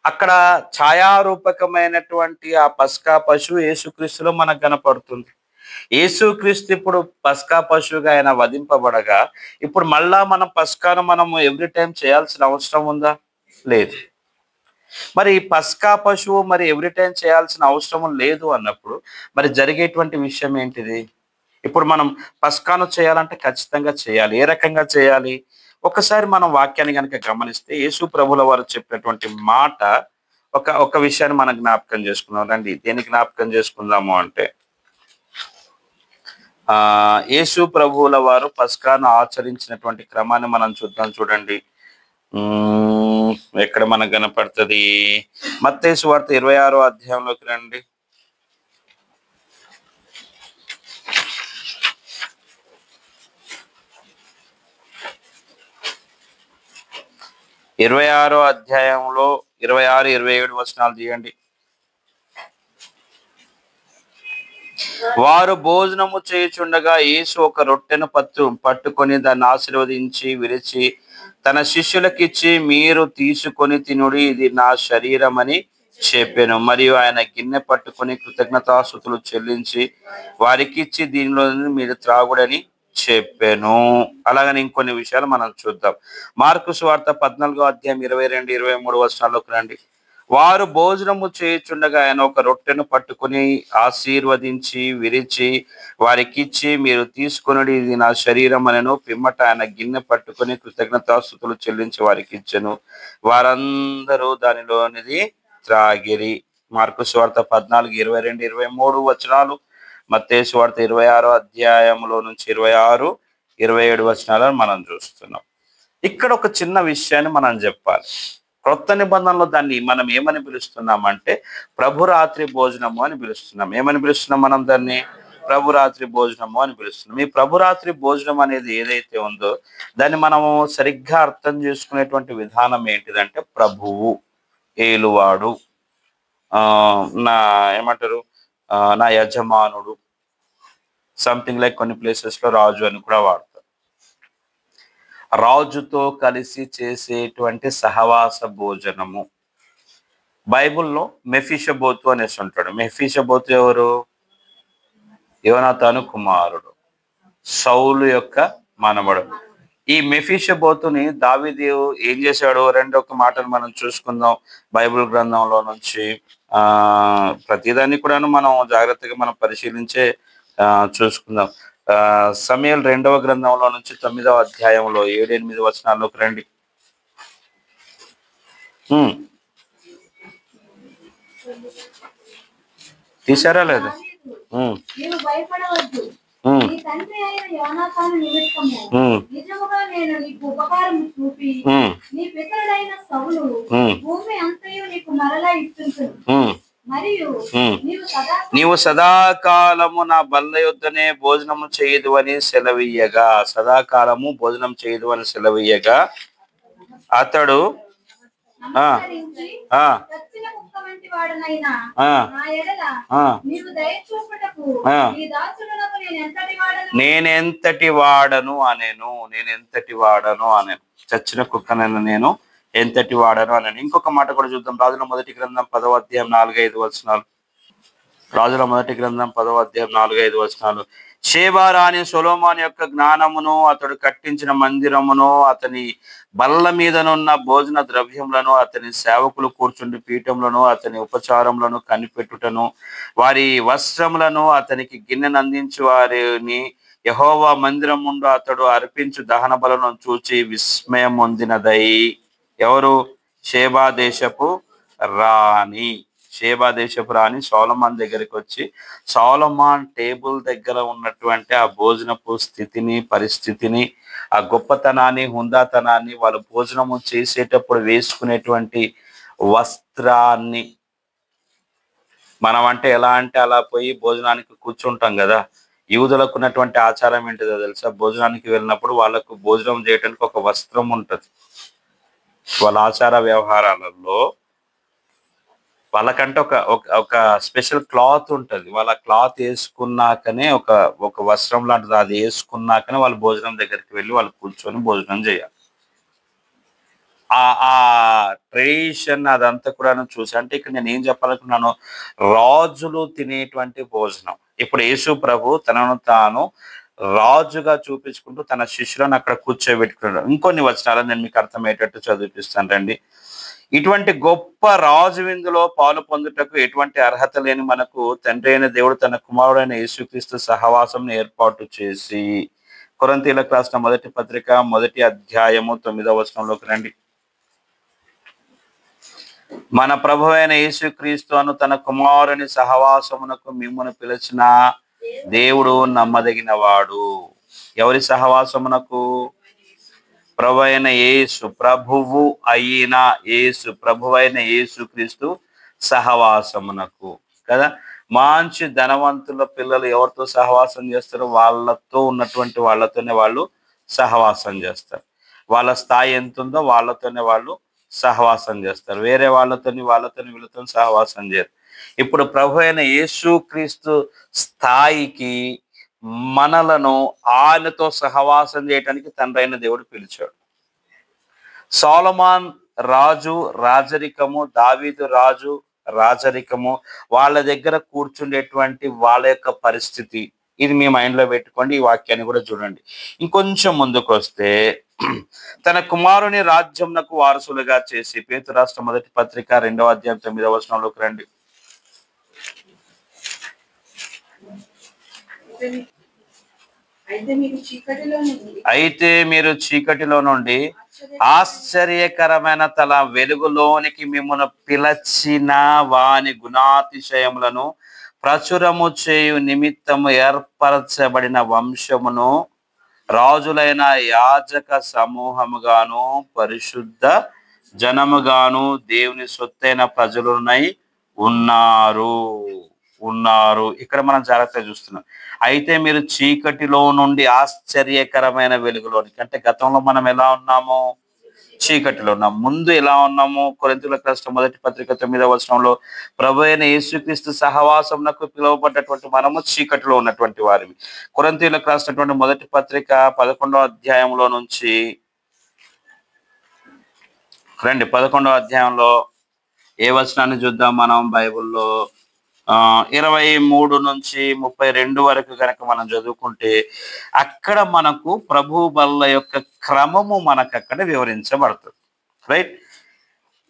[SPEAKER 1] అక్కడ ఛాయారూపకమైనటువంటి ఆ పస్కా పశువు యేసుక్రీస్తులో మనకు కనపడుతుంది. యేసుక్రీస్తు ఇప్పుడు పస్కా పశువుగా ఆయన వధింపబడగా ఇప్పుడు మళ్ళా మనం పస్కాను మనము ఎవ్రీ టైం చేయాల్సిన అవసరం ఉందా? లేదు. మరి పస్కా పశువు మరి ఎవ్రీ టైం చేయాల్సిన అవసరం లేదు అన్నప్పుడు మరి జరిగేటువంటి విషయం ఏంటిది? ఇప్పుడు మనం పస్కాను చేయాలంటే ఖచ్చితంగా చేయాలి. ఏ రకంగా చేయాలి? ఒకసారి మనం వాక్యాన్ని కనుక గమనిస్తే యేసు ప్రభుల వారు చెప్పినటువంటి మాట ఒక విషయాన్ని మనం జ్ఞాపకం చేసుకుందాం. రండి, దేని జ్ఞాపకం చేసుకుందాము అంటే యేసు ప్రభువుల వారు పస్కాను ఆచరించినటువంటి క్రమాన్ని మనం చూద్దాం. చూడండి, ఎక్కడ మనకు కనపడుతుంది? మత్తయి సువార్త 26వ అధ్యాయంలోకి రండి. 26వ అధ్యాయంలో 26, 27 వచనాలు తీయండి. వారు భోజనము చేయుచుండగా యేసు ఒక రొట్టెను పట్టుకొని దాన్ని ఆశీర్వదించి విరిచి తన శిష్యులకిచ్చి, మీరు తీసుకొని తినుడి, ఇది నా శరీరం అని చెప్పాను. మరియు ఆయన గిన్నె పట్టుకొని కృతజ్ఞతాస్తుతులు చెల్లించి వారికిచ్చి, దీనిలో మీరు త్రాగుడని చెప్పాను. అలాగని ఇంకొన్ని విషయాలు మనం చూద్దాం. మార్కు సువార్త 14వ అధ్యాయం 22, 23 వచనాల్లోకి రండి. వారు భోజనము చేయుచుండగా ఆయన ఒక రొట్టెను పట్టుకుని ఆశీర్వదించి విరిచి వారికిచ్చి, మీరు తీసుకొనుడి, ఇది నా శరీరం అనెను. పిమ్మట ఆయన గిన్నె పట్టుకుని కృతజ్ఞతాస్తుతులు చెల్లించి వారికి ఇచ్చెను. వారందరూ దానిలోనిది త్రాగిరి. మార్కు సువార్త 14, 22, 23 వచనాలు. మత్తయి సువార్త 26వ అధ్యాయంలో నుంచి 26, 27 వచనాలను మనం చూస్తున్నాం. ఇక్కడ ఒక చిన్న విషయాన్ని మనం చెప్పాలి. క్రొత్త నిబంధనలో దాన్ని మనం ఏమని పిలుస్తున్నామంటే ప్రభురాత్రి భోజనము అని పిలుస్తున్నాం. ఏమని పిలుస్తున్నాం మనం దాన్ని? ప్రభురాత్రి భోజనము అని పిలుస్తున్నాం. ఈ ప్రభురాత్రి భోజనం అనేది ఏదైతే ఉందో దాన్ని మనము సరిగ్గా అర్థం చేసుకునేటువంటి విధానం ఏంటిదంటే, ప్రభువు, ఏలువాడు, నా నా యజమానుడు, సంథింగ్ లైక్ కొన్ని ప్లేసెస్ లో రాజు అని కూడా వాడతారు. రాజుతో కలిసి చేసేటువంటి సహవాస భోజనము. బైబుల్లో మెఫీషబోతు అనేసి ఉంటాడు. మెఫీషబోతు ఎవరు? యోనాతాను కుమారుడు, సౌలు యొక్క మనవడు. ఈ మెఫీషబోతుని దావీదు ఏం చేశాడు? రెండొక మాటను మనం చూసుకుందాం బైబిల్ గ్రంథంలో నుంచి. ప్రతిదాన్ని కూడా మనం జాగ్రత్తగా మనం పరిశీలించే చూసుకుందాం. సమూయేలు 2వ గ్రంథంలో నుంచి 9వ అధ్యాయంలో 7, 8 వచనాల్లోకి రండి. తీసారా లేదా? నీవు సదాకాలము నా బల్ల యొద్దనే భోజనము చేయదు అని సెలవీయగా, సదాకాలము భోజనం చేయదు అని సెలవీయగా అతడు నేనెంతటి వాడను అనేను. చచ్చిన కుక్కనైనా నేను ఎంతటి వాడను అనేను. ఇంకొక మాట కూడా చూద్దాం. రాజుల మొదటి గ్రంథం 10వ అధ్యాయం 4-5 వచనాలు. రాజుల మొదటి గ్రంథం 10వ అధ్యాయం 4-5 వచనాలు. షేబా రాణి సొలొమోను యొక్క జ్ఞానమును, అతడు కట్టించిన మందిరమును, అతని బల్ల మీదనున్న భోజన ద్రవ్యములను, అతని సేవకులు కూర్చుండి పీఠములను, అతని ఉపచారములను కనిపెట్టుటను, వారి వస్త్రములను, అతనికి గిన్నెను అందించి వారిని యెహోవా మందిరం ముందు అతడు అర్పించు దహన బలను చూచి విస్మయం పొందినదై. ఎవరు? షేబా దేశపు రాణి సొలొమోను దగ్గరికి వచ్చి సొలొమోను టేబుల్ దగ్గర ఉన్నటువంటి ఆ భోజనపు స్థితిని, పరిస్థితిని, ఆ గొప్పతనాన్ని, హుందాతనాన్ని, వాళ్ళు భోజనము చేసేటప్పుడు వేసుకునేటువంటి వస్త్రాన్ని, మనం అంటే ఎలా అంటే అలా పోయి భోజనానికి కూర్చుంటాం కదా. యూదులకు ఉన్నటువంటి ఆచారం ఏంటిదో తెలుసా? భోజనానికి వెళ్ళినప్పుడు వాళ్ళకు భోజనం చేయడానికి ఒక వస్త్రం ఉంటది. వాళ్ళ ఆచార వ్యవహారాలలో వాళ్ళకంటే ఒక ఒక ఒక స్పెషల్ క్లాత్ ఉంటది. వాళ్ళ క్లాత్ వేసుకున్నాకనే ఒక ఒక వస్త్రం లాంటిది అది వేసుకున్నాకనే వాళ్ళు భోజనం దగ్గరికి వెళ్ళి వాళ్ళు కూర్చొని భోజనం చేయాలి. ఆ ఆ ట్రెడిషన్ అదంతా కూడాను చూసి, అంటే ఇక్కడ నేను ఏం చెప్పాలనుకున్నాను, రాజులు తినేటువంటి భోజనం. ఇప్పుడు యేసు ప్రభు తనను తాను రాజుగా చూపించుకుంటూ తన శిష్యులను అక్కడ కూర్చోబెట్టుకున్నాడు. ఇంకొన్ని వచనాలు నేను మీకు అర్థమయ్యేటట్టు చదివిపిస్తాను రండి. ఇటువంటి గొప్ప రాజు విందులో పాలు పొందుటకు ఎటువంటి అర్హత లేని మనకు తండ్రి అయిన దేవుడు తన కుమారుడైన యేసుక్రీస్తు సహవాసం ఏర్పాటు చేసి, కొరింథీయులకు రాసిన మొదటి పత్రిక 1వ అధ్యాయము 9వ వచనంలోకి రండి. మన ప్రభువైన యేసుక్రీస్తు అను తన కుమారుని సహవాసమునకు మిమ్మును పిలిచిన దేవుడు నమ్మదగిన వాడు. ఎవరి సహవాసమునకు? ప్రభు అయిన యేసు, ప్రభువు అయిన యేసు, ప్రభు అయిన యేసుక్రీస్తు సహవాసమునకు కదా. మంచి ధనవంతుల పిల్లలు ఎవరితో సహవాసం చేస్తారో వాళ్ళతో ఉన్నటువంటి వాళ్ళతోనే వాళ్ళు సహవాసం చేస్తారు. వాళ్ళ స్థాయి ఎంత ఉందో వాళ్ళతోనే వాళ్ళు సహవాసం చేస్తారు. వేరే వాళ్ళతోని వీళ్ళతో సహవాసం చేయరు. ఇప్పుడు ప్రభు అయిన యేసుక్రీస్తు స్థాయికి మనలను ఆయనతో సహవాసం చేయటానికి తండ్రి అయిన దేవుడు పిలిచాడు. సొలొమోను రాజు రాజరికము, దావీదు రాజు రాజరికము, వాళ్ళ దగ్గర కూర్చుండేటువంటి వాళ్ళ యొక్క పరిస్థితి ఇది మీ మైండ్లో పెట్టుకోండి. ఈ వాక్యాన్ని కూడా చూడండి. ఇంకొంచెం ముందుకు వస్తే, తన కుమారుని రాజ్యంనకు వారసులుగా చేసి, పేతురు రాష్ట్ర మొదటి పత్రిక 2వ అధ్యాయం 9వ వచనంలోకి రండి. అయితే మీరు చీకటిలో నుండి ఆశ్చర్యకరమైన తన వెలుగులోనికి మిమ్మల్ని పిలచిన వాని గుణాతిశయములను ప్రచురము చేయు నిమిత్తము ఏర్పరచబడిన వంశమును, రాజులైన యాజక సమూహముగాను, పరిశుద్ధ జనముగాను, దేవుని సొత్తైన ప్రజలునై ఉన్నారు. ఇక్కడ మనం జాగ్రత్తగా చూస్తున్నాం. అయితే మీరు చీకటిలో నుండి ఆశ్చర్యకరమైన వెలుగులోనికి, అంటే గతంలో మనం ఎలా ఉన్నాము? చీకటిలో ఉన్నాం. ముందు ఎలా ఉన్నాము? కొరింథీయులకు రాసిన మొదటి పత్రిక 9వ వచనంలో ప్రభు అయిన యేసుక్రీస్తు సహవాసమునకు పిలువబడ్డటువంటి మనము చీకటిలో ఉన్నటువంటి వారిని. కొరింథీయులకు రాసినటువంటి మొదటి పత్రిక 11వ అధ్యాయంలో నుంచి రండి. 11వ అధ్యాయంలో ఏ వచనాన్ని చూద్దాం మనం బైబిల్లో? 23 నుంచి 32 వరకు కనుక మనం చదువుకుంటే అక్కడ మనకు ప్రభు బల్ల యొక్క క్రమము మనకు అక్కడ వివరించబడుతుంది. రైట్.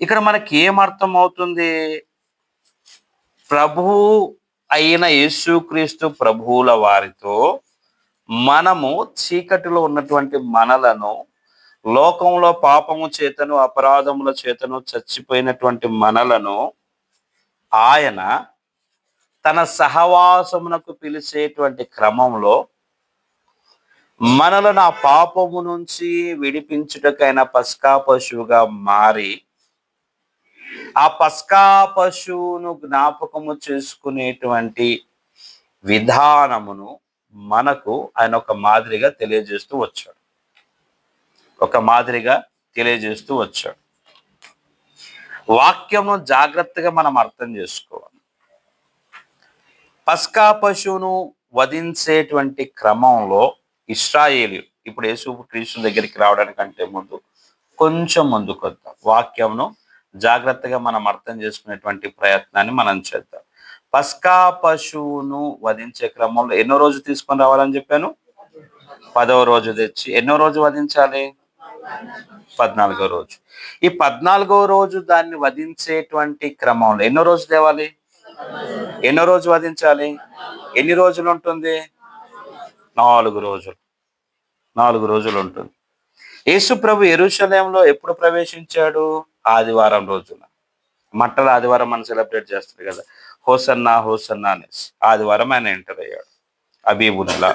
[SPEAKER 1] ఇక్కడ మనకి ఏమర్థం అవుతుంది? ప్రభు అయిన యేసుక్రీస్తు ప్రభువుల వారితో మనము చీకటిలో ఉన్నటువంటి మనలను, లోకంలో పాపము చేతను అపరాధముల చేతను చచ్చిపోయినటువంటి మనలను ఆయన తన సహవాసమునకు పిలిచేటువంటి క్రమంలో మనలను ఆ పాపము నుంచి విడిపించుటకైన పస్కా పశువుగా మారి, ఆ పస్కా పశువును జ్ఞాపకము చేసుకునేటువంటి విధానమును మనకు ఆయన ఒక మాదిరిగా తెలియజేస్తూ వచ్చాడు. వాక్యమును జాగ్రత్తగా మనం అర్థం చేసుకోవాలి. పస్కా పశువును వధించేటువంటి క్రమంలో ఇశ్రాయేలీయులు, ఇప్పుడు యేసుక్రీస్తు దగ్గరికి రావడానికంటే ముందు కొంచెం ముందుకు వద్దాం. వాక్యంను జాగ్రత్తగా మనం అర్థం చేసుకునేటువంటి ప్రయత్నాన్ని మనం చేద్దాం. పస్కా పశువును వధించే క్రమంలో ఎన్నో రోజు తీసుకొని రావాలని చెప్పాను? 10వ రోజు తెచ్చి ఎన్నో రోజు వధించాలి? 14వ రోజు. ఈ 14వ రోజు దాన్ని వధించేటువంటి క్రమంలో ఎన్నో రోజు తేవాలి? ఎన్నో రోజు వధించాలి? ఎన్ని రోజులు ఉంటుంది? 4 రోజులు. 4 రోజులు ఉంటుంది. యేసు ప్రభు యెరూషలేములో ఎప్పుడు ప్రవేశించాడు? ఆదివారం రోజున. మట్టల ఆదివారం మనం సెలబ్రేట్ చేస్తారు కదా, హోసన్నా హోసన్నా అనేసి. ఆదివారం ఆయన ఎంటర్ అయ్యాడు అబీబుల్లా.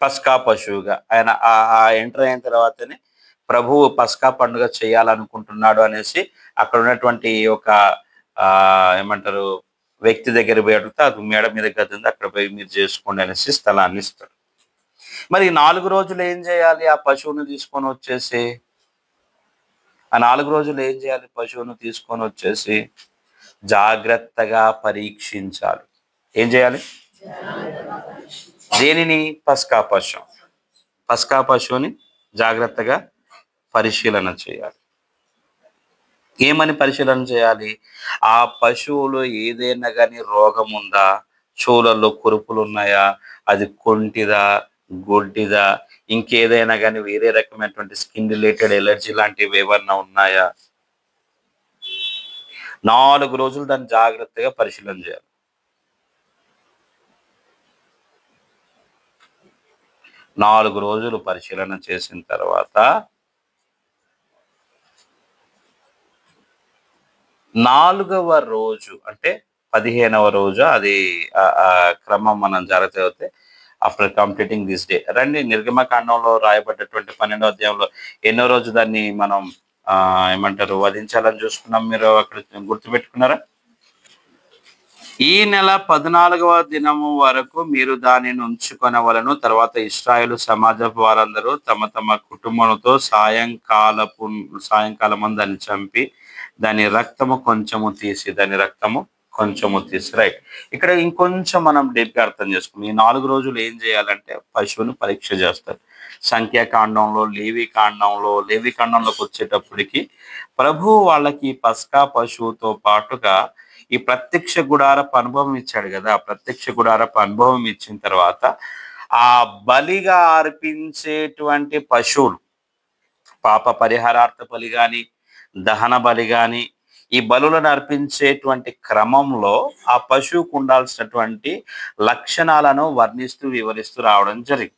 [SPEAKER 1] పస్కా పశువుగా ఆయన ఆ ఎంటర్ అయిన తర్వాతనే ప్రభువు పస్కా పండుగ చేయాలనుకుంటున్నాడు అనేసి అక్కడ ఉన్నటువంటి ఒక ఏమంటారు వ్యక్తి దగ్గర పోయి అడిగితే అది మేడ మీద గది ఉంది, అక్కడ పోయి మీరు చేసుకోండి అనేసి స్థలాన్ని ఇస్తాడు. మరి 4 రోజులు ఏం చేయాలి? ఆ పశువుని తీసుకొని వచ్చేసి ఆ 4 రోజులు ఏం చేయాలి? పశువును తీసుకొని వచ్చేసి జాగ్రత్తగా పరీక్షించాలి. ఏం చేయాలి? దేనిని? పస్కా పశువు. పస్కా పశువుని జాగ్రత్తగా పరిశీలన చేయాలి. ఏమని పరిశీలన చేయాలి? ఆ పశువులో ఏదైనా కానీ రోగం ఉందా, చెవులలో కురుపులు ఉన్నాయా, అది కొంటిదా, గొడ్డిదా, ఇంకేదైనా కానీ వేరే రకమైనటువంటి స్కిన్ రిలేటెడ్ ఎలర్జీ లాంటివి ఏమన్నా ఉన్నాయా? 4 రోజులు దాన్ని జాగ్రత్తగా పరిశీలన చేయాలి. 4 రోజులు పరిశీలన చేసిన తర్వాత 4వ రోజు అంటే 15వ రోజు అది క్రమం మనం జాగ్రత్త అవుతే ఆఫ్టర్ కంప్లీటింగ్ దిస్ డే. రండి, నిర్గమకాండంలో రాయబడ్డటువంటి 12వ అధ్యాయంలో ఎన్నో రోజు దాన్ని మనం ఏమంటారు వధించాలని చూసుకున్నాం. మీరు అక్కడ గుర్తుపెట్టుకున్నారా? ఈ నెల 14వ దినము వరకు మీరు దానిని ఉంచుకొనవలను. తర్వాత ఇశ్రాయేలు సమాజపు వారందరూ తమ తమ కుటుంబంతో సాయంకాలం దాన్ని చంపి దాని రక్తము కొంచెము తీసి రైట్. ఇక్కడ ఇంకొంచెం మనం డీప్గా అర్థం చేసుకున్నాం. ఈ 4 రోజులు ఏం చేయాలంటే పశువును పరీక్ష చేస్తారు. సంఖ్యాకాండంలో లేవికాండంలోకి వచ్చేటప్పటికి ప్రభు వాళ్ళకి పస్కా పశువుతో పాటుగా ఈ ప్రత్యక్ష గుడారపు అనుభవం ఇచ్చాడు కదా. ఆ ప్రత్యక్ష గుడారపు అనుభవం ఇచ్చిన తర్వాత ఆ బలిగా అర్పించేటువంటి పశువులు, పాప పరిహారార్థ బలి కానీ, దహన బలి కానీ, ఈ బలులను అర్పించేటువంటి క్రమంలో ఆ పశువుకు ఉండాల్సినటువంటి లక్షణాలను వివరిస్తూ రావడం జరిగింది.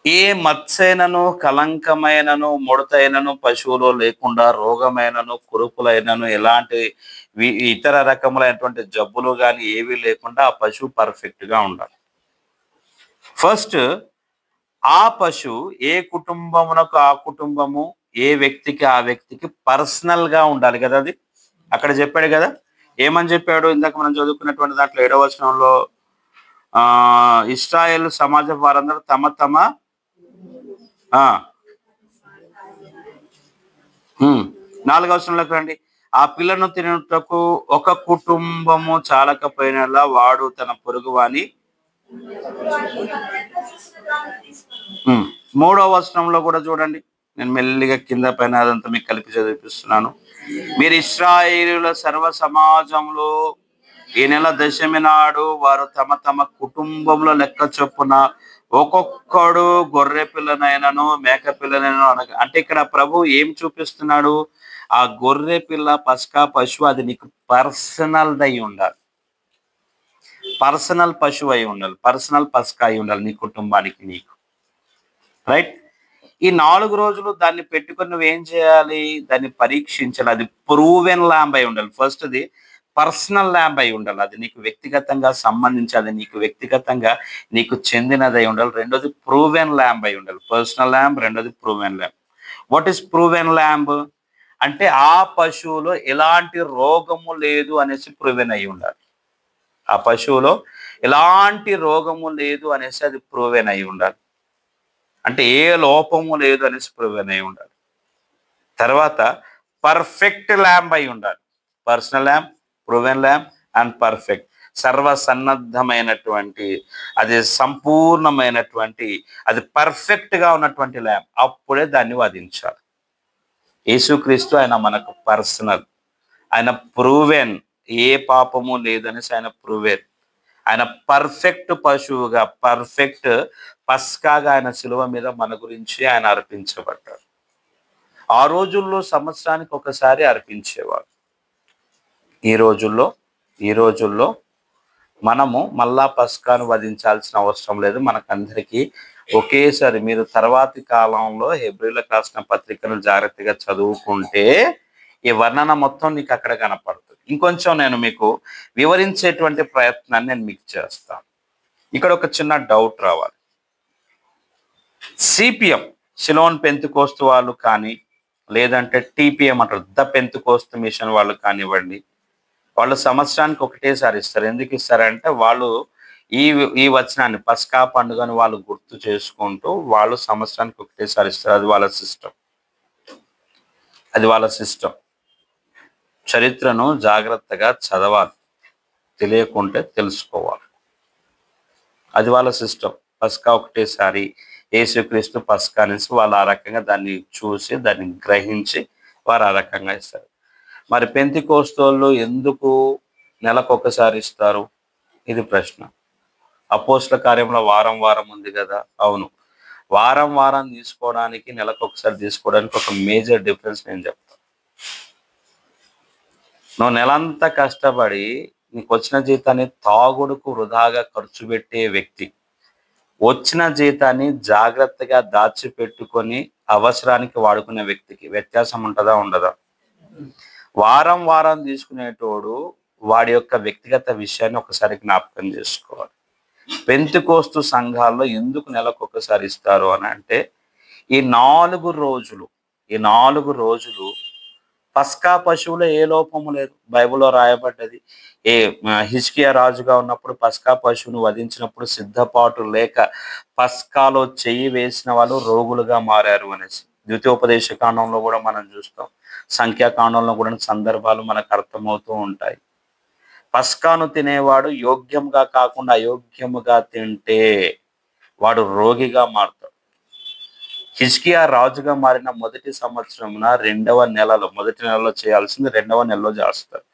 [SPEAKER 1] ఏ మత్సైనను, కలంకమైనను, ముడతైనను పశువులో లేకుండా, రోగమైనను, కురుపులైనను, ఎలాంటి ఇతర రకములైనటువంటి జబ్బులు కానీ ఏవి లేకుండా ఆ పశువు పర్ఫెక్ట్ గా ఉండాలి. ఫస్ట్ ఆ పశువు ఏ కుటుంబమునకు ఆ కుటుంబము, ఏ వ్యక్తికి ఆ వ్యక్తికి పర్సనల్ గా ఉండాలి కదా. అది అక్కడ చెప్పాడు కదా. ఏమని చెప్పాడు? ఇందాక మనం చదువుకున్నటువంటి దాంట్లో 7వ వచనంలో ఇశ్రాయేలు సమాజం వారందరూ తమ 4వ వచనంలోకి రండి. ఆ పిల్లను తినుటకు ఒక కుటుంబము చాలకపోయినలా వాడు తన పొరుగు వాని 3వ వచనంలో కూడా చూడండి. నేను మెల్లిగా కింద పైన అదంతా మీకు కలిపి చదివిపిస్తున్నాను. మీరు ఇశ్రాయేలుల సర్వ సమాజంలో ఈ నెల దశమి నాడు వారు తమ తమ కుటుంబంలో లెక్క చొప్పున ఒక్కొక్కడు గొర్రె పిల్లనైనను మేక పిల్లనైనా అంటే ఇక్కడ ప్రభు ఏం చూపిస్తున్నాడు? ఆ గొర్రె పిల్ల పస్కా పశువు అది నీకు పర్సనల్ అయి ఉండాలి. పర్సనల్ పశువు అయి ఉండాలి. పర్సనల్ పస్కా అయి ఉండాలి నీ కుటుంబానికి, నీకు. రైట్. ఈ 4 రోజులు దాన్ని పెట్టుకుని నువ్వేం చేయాలి? దాన్ని పరీక్షించాలి. అది ప్రూవెన్ ల్యాంబ్ అయి ఉండాలి. ఫస్ట్ అది పర్సనల్ ల్యాంబ్ అయి ఉండాలి. అది నీకు వ్యక్తిగతంగా సంబంధించి, అది నీకు వ్యక్తిగతంగా నీకు చెందినది అయి ఉండాలి. రెండోది ప్రూవెన్ ల్యాంబ్ అయి ఉండాలి. పర్సనల్ ల్యాంబ్, రెండోది proven lamb. What is proven lamb అంటే ఆ పశువులో ఎలాంటి రోగము లేదు అనేసి ప్రూవెన్ అయి ఉండాలి. ఆ పశువులో ఎలాంటి రోగము లేదు అనేసి అది ప్రూవెన్ అయి ఉండాలి. అంటే ఏ లోపము లేదు అనేసి ప్రూవెన్ అయి ఉండాలి. తర్వాత పర్ఫెక్ట్ ల్యాంబ్ అయి ఉండాలి. Personal lamb, proven lamb and perfect. సర్వసన్నద్ధమైనటువంటి, అది సంపూర్ణమైనటువంటి, అది పర్ఫెక్ట్ గా ఉన్నటువంటి ల్యాంబ్. అప్పుడే దాన్ని వధించాలి. యేసుక్రీస్తు ఆయన మనకు పర్సనల్, ఆయన ప్రూవెన్, ఏ పాపము లేదనేసి ఆయన ప్రూవెన్. ఆయన పర్ఫెక్ట్ పశువుగా, పర్ఫెక్ట్ పస్కాగా ఆయన శిలువ మీద మన గురించి ఆయన అర్పించబడ్డాడు. ఆ రోజుల్లో సంవత్సరానికి ఒకసారి అర్పించేవాడు. ఈ రోజుల్లో మనము మళ్ళా పస్కాను వధించాల్సిన అవసరం లేదు. మనకందరికీ ఒకేసారి, మీరు తర్వాతి కాలంలో హెబ్రీయులకు రాసిన పత్రికను జాగ్రత్తగా చదువుకుంటే ఈ వర్ణన మొత్తం నీకు అక్కడ కనపడుతుంది. ఇంకొంచెం నేను మీకు వివరించేటువంటి ప్రయత్నాన్ని నేను మీకు చేస్తాను. ఇక్కడ ఒక చిన్న డౌట్ రావాలి. సిలోన్ పెంతుకోస్తు వాళ్ళు కానీ, లేదంటే టీపీఎం అంటారు, ద పెంతుకోస్తు మిషన్ వాళ్ళు కానివ్వండి, వాళ్ళు సంవత్సరానికి ఒకటేసారి ఇస్తారు. ఎందుకు ఇస్తారంటే వాళ్ళు ఈ ఈ వచనాన్ని పస్కా పండుగను వాళ్ళు గుర్తు చేసుకుంటూ వాళ్ళు సంవత్సరానికి ఒకటేసారి ఇస్తారు. అది వాళ్ళ సిస్టమ్. అది వాళ్ళ సిస్టమ్. చరిత్రను జాగ్రత్తగా చదవాలి, తెలియకుంటే తెలుసుకోవాలి. అది వాళ్ళ సిస్టమ్. పస్కా ఒకటేసారి, యేసుక్రీస్తు పస్కా అనేసి వాళ్ళు ఆ రకంగా దాన్ని చూసి దాన్ని గ్రహించి వారు ఆ రకంగా ఇస్తారు. మరి పెంతెకోస్తోళ్ళు ఎందుకు నెలకొకసారి ఇస్తారు? ఇది ప్రశ్న. అపోస్తల కార్యంలో వారం వారం ఉంది కదా. అవును, వారం వారం తీసుకోవడానికి నెలకొకసారి తీసుకోవడానికి ఒక మేజర్ డిఫరెన్స్ నేను చెప్తాను. నువ్వు నెలంతా కష్టపడి నీకు వచ్చిన జీతాన్ని తాగుడుకు వృధాగా ఖర్చు పెట్టే వ్యక్తి, వచ్చిన జీతాన్ని జాగ్రత్తగా దాచిపెట్టుకొని అవసరానికి వాడుకునే వ్యక్తికి వ్యత్యాసం ఉంటుందా ఉండదా? వారం వారం తీసుకునేటోడు వాడి యొక్క వ్యక్తిగత విషయాన్ని ఒకసారి జ్ఞాపకం చేసుకోవాలి. పెంతెకోస్తు సంఘాల్లో ఎందుకు నెలకొకసారి ఇస్తారు అని అంటే, ఈ 4 రోజులు ఈ 4 రోజులు పస్కా పశువులో ఏ లోపము లేదు. బైబిల్లో రాయబడ్డది. హిజ్కియా రాజుగా ఉన్నప్పుడు పస్కా పశువును వధించినప్పుడు సిద్ధపాటు లేక పస్కాలో చెయ్యి వేసిన వాళ్ళు రోగులుగా మారారు అనేసి ద్వితీయోపదేశ కాండంలో కూడా మనం చూస్తాం. సంఖ్యాకాండంలో కూడా సందర్భాలు మనకు అర్థమవుతూ ఉంటాయి. పస్కాను తినేవాడు యోగ్యంగా కాకుండా అయోగ్యముగా తింటే వాడు రోగిగా మారుతాడు. హిజ్కియా రాజుగా మారిన మొదటి సంవత్సరమున మొదటి నెలలో చేయాల్సింది 2వ నెలలో చేస్తారు.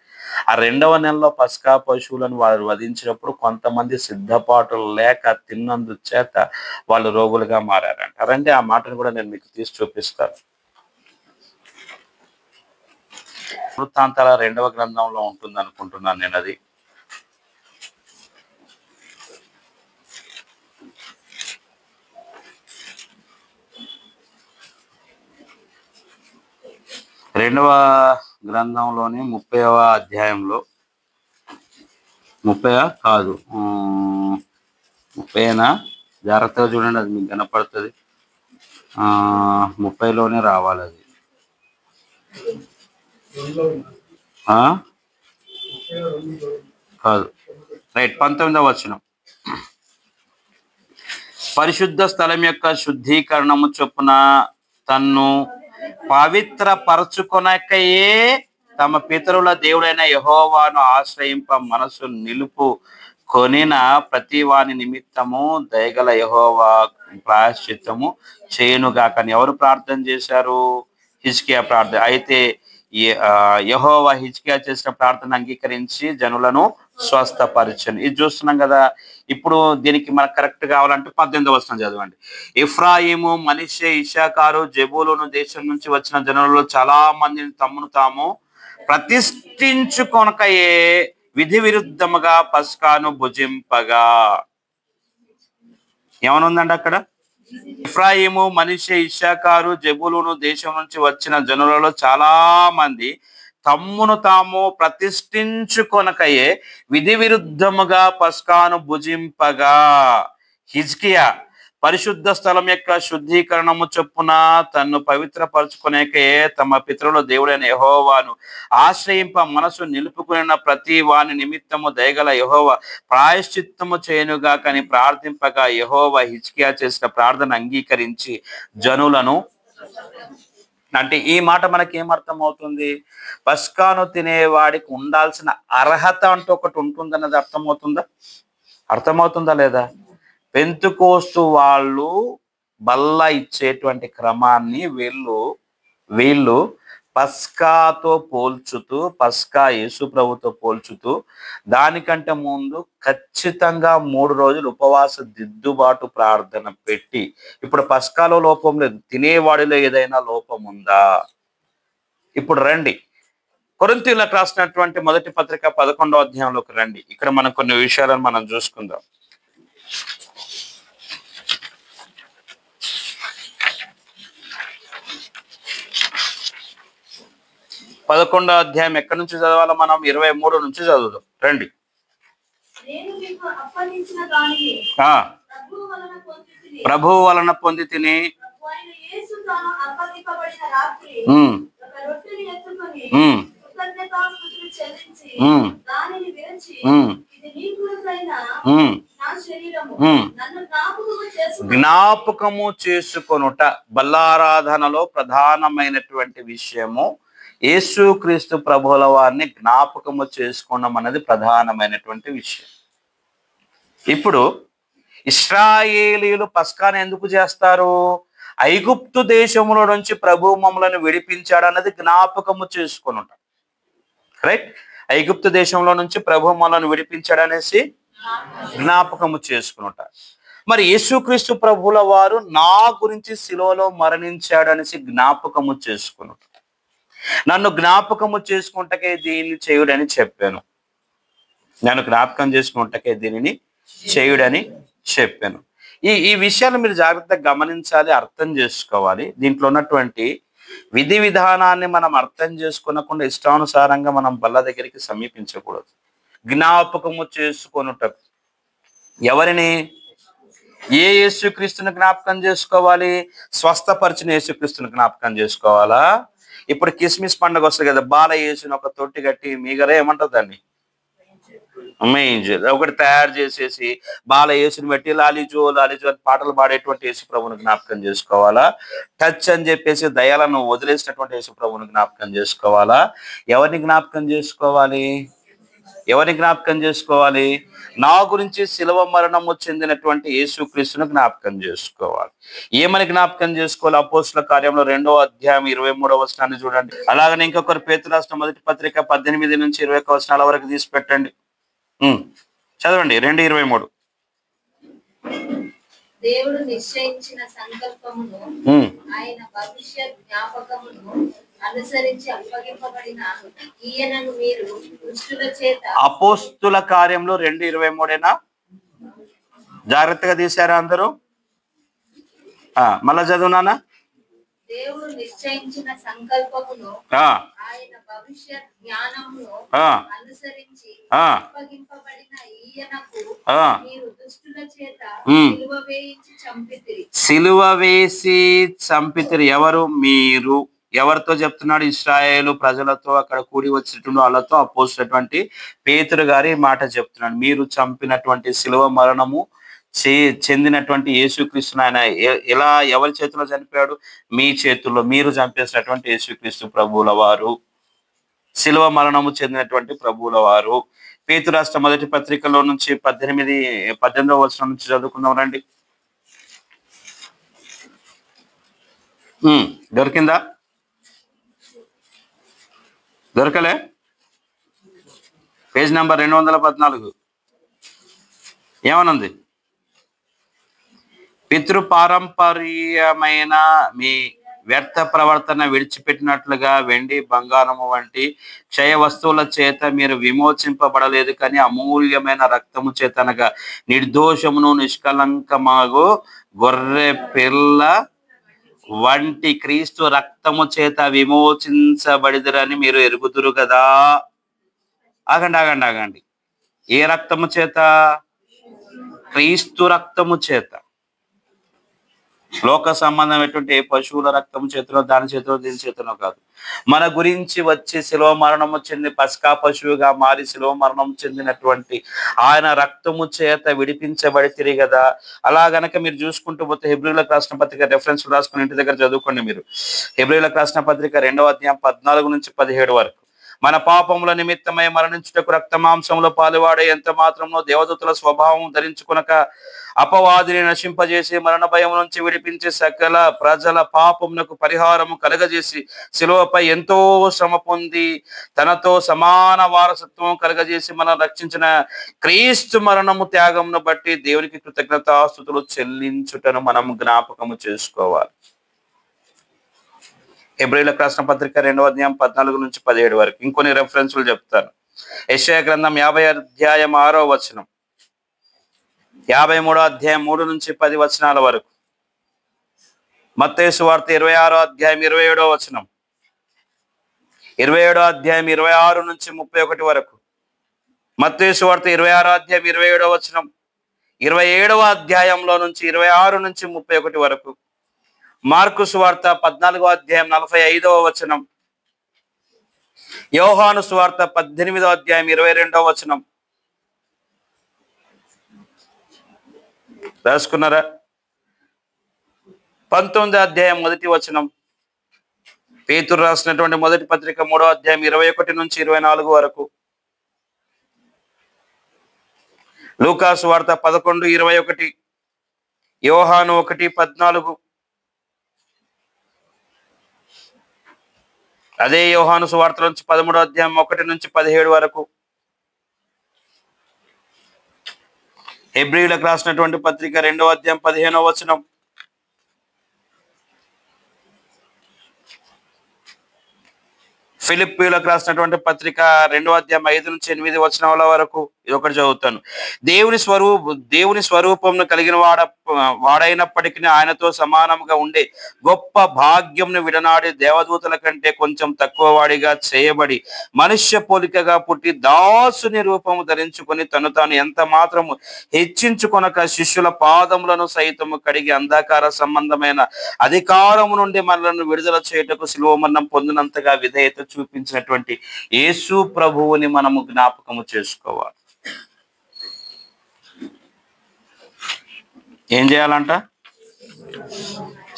[SPEAKER 1] ఆ 2వ నెలలో పస్కా పశువులను వారు వధించినప్పుడు కొంతమంది సిద్ధపాటు లేక తిన్నందు చేత వాళ్ళు రోగులుగా మారారంటారంటే ఆ మాటను కూడా నేను మీకు తీసి చూపిస్తాను. వృత్తాంతాల 2వ గ్రంథంలో ఉంటుంది అనుకుంటున్నాను నేను. అది 2వ గ్రంథంలోని 30వ అధ్యాయంలో 30 కాదు 30నా జాగ్రత్తగా చూడండి, అది మీకు కనపడుతుంది. 30లోనే రావాలి అది. కాదు, రైట్, 19వ వచనం. పరిశుద్ధ స్థలం యొక్క శుద్ధీకరణము చొప్పున తన్ను పవిత్ర పరచుకొనకయే తమ పితరుల దేవుడైన యెహోవాను ఆశ్రయింప మనసు నిలుపు కొనిన ప్రతి వాని నిమిత్తము దయగల యెహోవా ప్రాయశ్చిత్తము చేయునుగాకని ఎవరు ప్రార్థన చేశారు? హిజ్కియా ప్రార్థన. అయితే యెహోవా హిజ్కియా చేసిన ప్రార్థన అంగీకరించి జనులను స్వస్థపరిచను. ఇది చూస్తున్నాం కదా. ఇప్పుడు దీనికి మనకు కరెక్ట్ కావాలంటే 18వ వచనం చదవండి. ఎఫ్రాయిము, మనష్షే, ఇశ్శాఖారు, జెబూలూను దేశం నుంచి వచ్చిన జనులలో చాలా మందిని తమ్మును తాము ప్రతిష్ఠించుకొనకయే విధి విరుద్ధముగా పస్కాను భుజింపగా. ఏమనుందండి అక్కడ? ఎఫ్రాయిము, మనష్షే, ఇశ్శాఖారు, జెబూలూను దేశం నుంచి వచ్చిన జనులలో చాలా మంది తమ్మును తాము ప్రతిష్ఠించుకొనకయే విధి విరుద్ధముగా పస్కాను భుజింపగా. హిజ్కియా పరిశుద్ధ స్థలం యొక్క శుద్ధీకరణము చొప్పున తన్ను పవిత్రపరచుకునేకే తమ పితరుల దేవుడైన యెహోవాను ఆశ్రయింప మనసు నిలుపుకున్న ప్రతి వాని నిమిత్తము దయగల యెహోవా ప్రాయశ్చిత్తము చేయనుగా కని ప్రార్థింపగా యెహోవా హిజ్కియా చేసిన ప్రార్థన అంగీకరించి జనులను. అంటే ఈ మాట మనకి ఏమర్థం అవుతుంది? పస్కాను తినేవాడికి ఉండాల్సిన అర్హత అంటూ ఒకటి ఉంటుందన్నది అర్థమవుతుందా లేదా? పెంతెకోస్తు వాళ్ళు బల్ల ఇచ్చేటువంటి క్రమాన్ని వీళ్ళు పస్కాతో పోల్చుతూ, పస్కా యేసు ప్రభుతో పోల్చుతూ దానికంటే ముందు ఖచ్చితంగా 3 రోజులు ఉపవాస దిద్దుబాటు ప్రార్థన పెట్టి, ఇప్పుడు పస్కాలో లోపం లేదు, తినేవాడిలో ఏదైనా లోపం ఉందా? ఇప్పుడు రండి, కొరింథీయులకు రాసినటువంటి మొదటి పత్రిక 11వ అధ్యాయంలోకి రండి. ఇక్కడ మనం కొన్ని విషయాలను మనం చూసుకుందాం. 11వ అధ్యాయం ఎక్కడి నుంచి చదవాలో మనం 23 నుంచి చదువుదాం. రండి. ప్రభువు వలన పొంది తిని ఉమ్, ఉమ్, ఉమ్, ఉమ్, ఉమ్, ఉమ్. జ్ఞాపకము చేసుకొనుట బల్లారాధనలో ప్రధానమైనటువంటి విషయము. యేసుక్రీస్తు ప్రభువుల వారిని జ్ఞాపకము చేసుకోవడం అనేది ప్రధానమైనటువంటి విషయం. ఇప్పుడు ఇశ్రాయేలీయులు పస్కాని ఎందుకు చేస్తారు? ఐగుప్తు దేశంలో నుంచి ప్రభు మమ్మలను విడిపించాడు అన్నది జ్ఞాపకము చేసుకొనుట. రైట్? ఐగుప్తు దేశంలో నుంచి ప్రభు మమ్మలను విడిపించాడు అనేసి జ్ఞాపకము చేసుకునుట. మరి యేసుక్రీస్తు ప్రభువుల వారు నా గురించి శిలువలో మరణించాడు అనేసి జ్ఞాపకము చేసుకునుట. నన్ను జ్ఞాపకము చేసుకుంటకే దీన్ని చేయుడని చెప్పాను. నన్ను జ్ఞాపకం చేసుకుంటకే దీనిని చేయుడని చెప్పాను. ఈ విషయాలు మీరు జాగ్రత్తగా గమనించాలి, అర్థం చేసుకోవాలి. దీంట్లో ఉన్నటువంటి విధి విధానాన్ని మనం అర్థం చేసుకునకుండా ఇష్టానుసారంగా మనం బల్ల దగ్గరికి సమీపించకూడదు. జ్ఞాపకము చేసుకొనుటకు ఎవరిని? ఏ యేసుక్రీస్తుని జ్ఞాపకం చేసుకోవాలి? స్వస్థపరిచిన యేసుక్రీస్తుని జ్ఞాపకం చేసుకోవాలా? ఇప్పుడు కిస్మిస్ పండుగ వస్తుంది కదా, బాల యేసుని ఒక తొట్టి కట్టి మీగరే ఏమంటారు దాన్ని, ఒకటి తయారు చేసేసి బాల యేసుని పెట్టి లాలిజో లాలిజో అని పాటలు పాడేటువంటి యేసు ప్రభుని జ్ఞాపకం చేసుకోవాలా? టచ్ అని చెప్పేసి దయాలను వదిలేసినటువంటి యేసు ప్రభుని జ్ఞాపకం చేసుకోవాలా? ఎవరిని జ్ఞాపకం చేసుకోవాలి? ఎవరిని జ్ఞాపకం చేసుకోవాలి? నా గురించి శిలువ మరణము చెందినటువంటి యేసుక్రీస్తును జ్ఞాపకం చేసుకోవాలి. ఏమని జ్ఞాపకం చేసుకోవాలి? అపోస్తుల కార్యంలో 2వ అధ్యాయం 23వ వచనాన్ని చూడండి. అలాగనే ఇంకొకరు పేతురు రాసిన మొదటి పత్రిక 18 నుంచి 21 వచనాల వరకు తీసి పెట్టండి. చదవండి. 2:23.
[SPEAKER 2] దేవుడు నిశ్చయించిన సంకల్పమును ఆయన భవిష్యత్ జ్ఞాపకమును అనుసరించి అప్పగింపబడిన ఈయనను మీరు దుష్టుల చేత.
[SPEAKER 1] అపోస్తుల కార్యంలో 2:23 జాగ్రత్తగా తీశారా అందరూ? మళ్ళా చదువునానా?
[SPEAKER 2] దేవుడు నిశ్చయించిన సంకల్పమును ఆయన భవిష్యత్ జ్ఞానమును అనుసరించి అప్పగింపబడిన ఈయనకు మీరు దుష్టుల చేత సిలువ వేయించి చంపితిరి.
[SPEAKER 1] సిలువ వేసి చంపితిరి. ఎవరు? మీరు. ఎవరితో చెప్తున్నాడు? ఇశ్రాయేలు ప్రజలతో, అక్కడ కూడి వచ్చినటువంటి వాళ్ళతో అపోస్తున్నటువంటి పేతురు గారి మాట చెప్తున్నాడు. మీరు చంపినటువంటి సిలువ మరణము చెందినటువంటి యేసుక్రీస్తును ఆయన ఎలా ఎవరి చేతిలో చనిపోయాడు? మీ చేతుల్లో. మీరు చంపేసినటువంటి యేసుక్రీస్తు ప్రభువుల వారు, శిలువ మరణము చెందినటువంటి ప్రభువుల వారు. పేతురు రాష్ట్ర మొదటి పత్రికలో నుంచి 18వ వచనం నుంచి చదువుకుందాం రండి. దొరికిందా? దొరకలే? పేజ్ నంబర్ 214 ఏమనుంది? పితృపారంపర్యమైన మీ వ్యర్థ ప్రవర్తన విడిచిపెట్టినట్లుగా వెండి బంగారము వంటి క్షయ వస్తువుల చేత మీరు విమోచింపబడలేదు, కానీ అమూల్యమైన రక్తము చేత అనగా నిర్దోషమును నిష్కలంకమగు గొర్రె పిల్ల వంటి క్రీస్తు రక్తము చేత విమోచించబడిదరని మీరు ఎరుగుదురు కదా. ఆగండి ఆగండి ఆగండి. ఏ రక్తము చేత? క్రీస్తు రక్తము చేత. లోక సంబంధమైనటువంటి ఏ పశువుల రక్తము చేతిలో, దాని చేతిలో, దీని చేతిలో కాదు. మన గురించి వచ్చి శిలువ మరణము చెంది పస్కా పశువుగా మారి శిలువ మరణం చెందినటువంటి ఆయన రక్తము చేత విడిపించబడి తిరిగి కదా. అలా గనక మీరు చూసుకుంటూ పోతే హెబ్రీయులకు రాసిన పత్రిక రెఫరెన్స్ రాసుకుని ఇంటి దగ్గర చదువుకోండి మీరు. హెబ్రీయులకు రాసిన పత్రిక 2వ అధ్యాయం 14 నుంచి 17 వరకు. మన పాపముల నిమిత్తమై మరణించుటకు రక్త మాంసంలో పాలువాడే ఎంత మాత్రమో దేవదూతల స్వభావం ధరించుకునక అపవాదిని నశింపజేసి మరణ భయం నుంచి విడిపించి సకల ప్రజల పాపమునకు పరిహారము కలగజేసి శిలువపై ఎంతో శ్రమ పొంది తనతో సమాన వారసత్వం కలగజేసి మనం రక్షించిన క్రీస్తు మరణము త్యాగమును బట్టి దేవునికి కృతజ్ఞతాస్తుతులు చెల్లించుటను మనం జ్ఞాపకము చేసుకోవాలి. హెబ్రీయులకు రాసిన పత్రిక 2వ అధ్యాయం 14 నుంచి 17 వరకు. ఇంకొన్ని రెఫరెన్సులు చెప్తాను. యెషయా గ్రంథం 50వ అధ్యాయం 6వ వచనం, 53వ అధ్యాయం 3 నుంచి 10 వచనాల వరకు. మత్తయి సువార్త 26వ అధ్యాయం 27వ వచనం, 27వ అధ్యాయం 26 నుంచి 31 వరకు. మత్తయి సువార్త 26వ అధ్యాయం 27వ వచనం, 27వ అధ్యాయంలో నుంచి 26 నుంచి 31 వరకు. మార్కు సువార్త 14వ అధ్యాయం 45వ వచనం, యోహాను సువార్త 18వ అధ్యాయం 22వ వచనం. రాసుకున్నారా? 19వ అధ్యాయం 1వ వచనం, పేతురు రాసినటువంటి మొదటి పత్రిక 3వ అధ్యాయం 21 నుంచి 24 వరకు. లూకాసు వార్త 11:21, యోహాను 1:14, అదే యోహాను సువార్త నుంచి 13వ అధ్యాయం 1 నుంచి 17 వరకు. హెబ్రీయులకు రాసినటువంటి పత్రిక 2వ అధ్యాయం 15వ వచనం, ఫిలిప్పీయులకు రాసినటువంటి పత్రిక 2వ అధ్యాయం 5 నుంచి 8 వచనాల వరకు. ఇది ఒకటి చదువుతాను. దేవుని స్వరూపంను కలిగిన వాడైనప్పటికీ ఆయనతో సమానంగా ఉండే గొప్ప భాగ్యంను విడనాడి దేవదూతల కంటే కొంచెం తక్కువ వాడిగా చేయబడి మనుష్య పోలికగా పుట్టి దాసుని రూపము ధరించుకొని తను తాను ఎంత మాత్రము హెచ్చించుకొనక శిష్యుల పాదములను సైతము కడిగి అంధకార సంబంధమైన అధికారము నుండి మనలను విడుదల చేయుటకు శిలువ మరణం పొందినంతగా విధేయత చూపించినటువంటి యేసు ప్రభువుని మనము జ్ఞాపకము చేసుకోవాలి. ఏం చేయాలంట?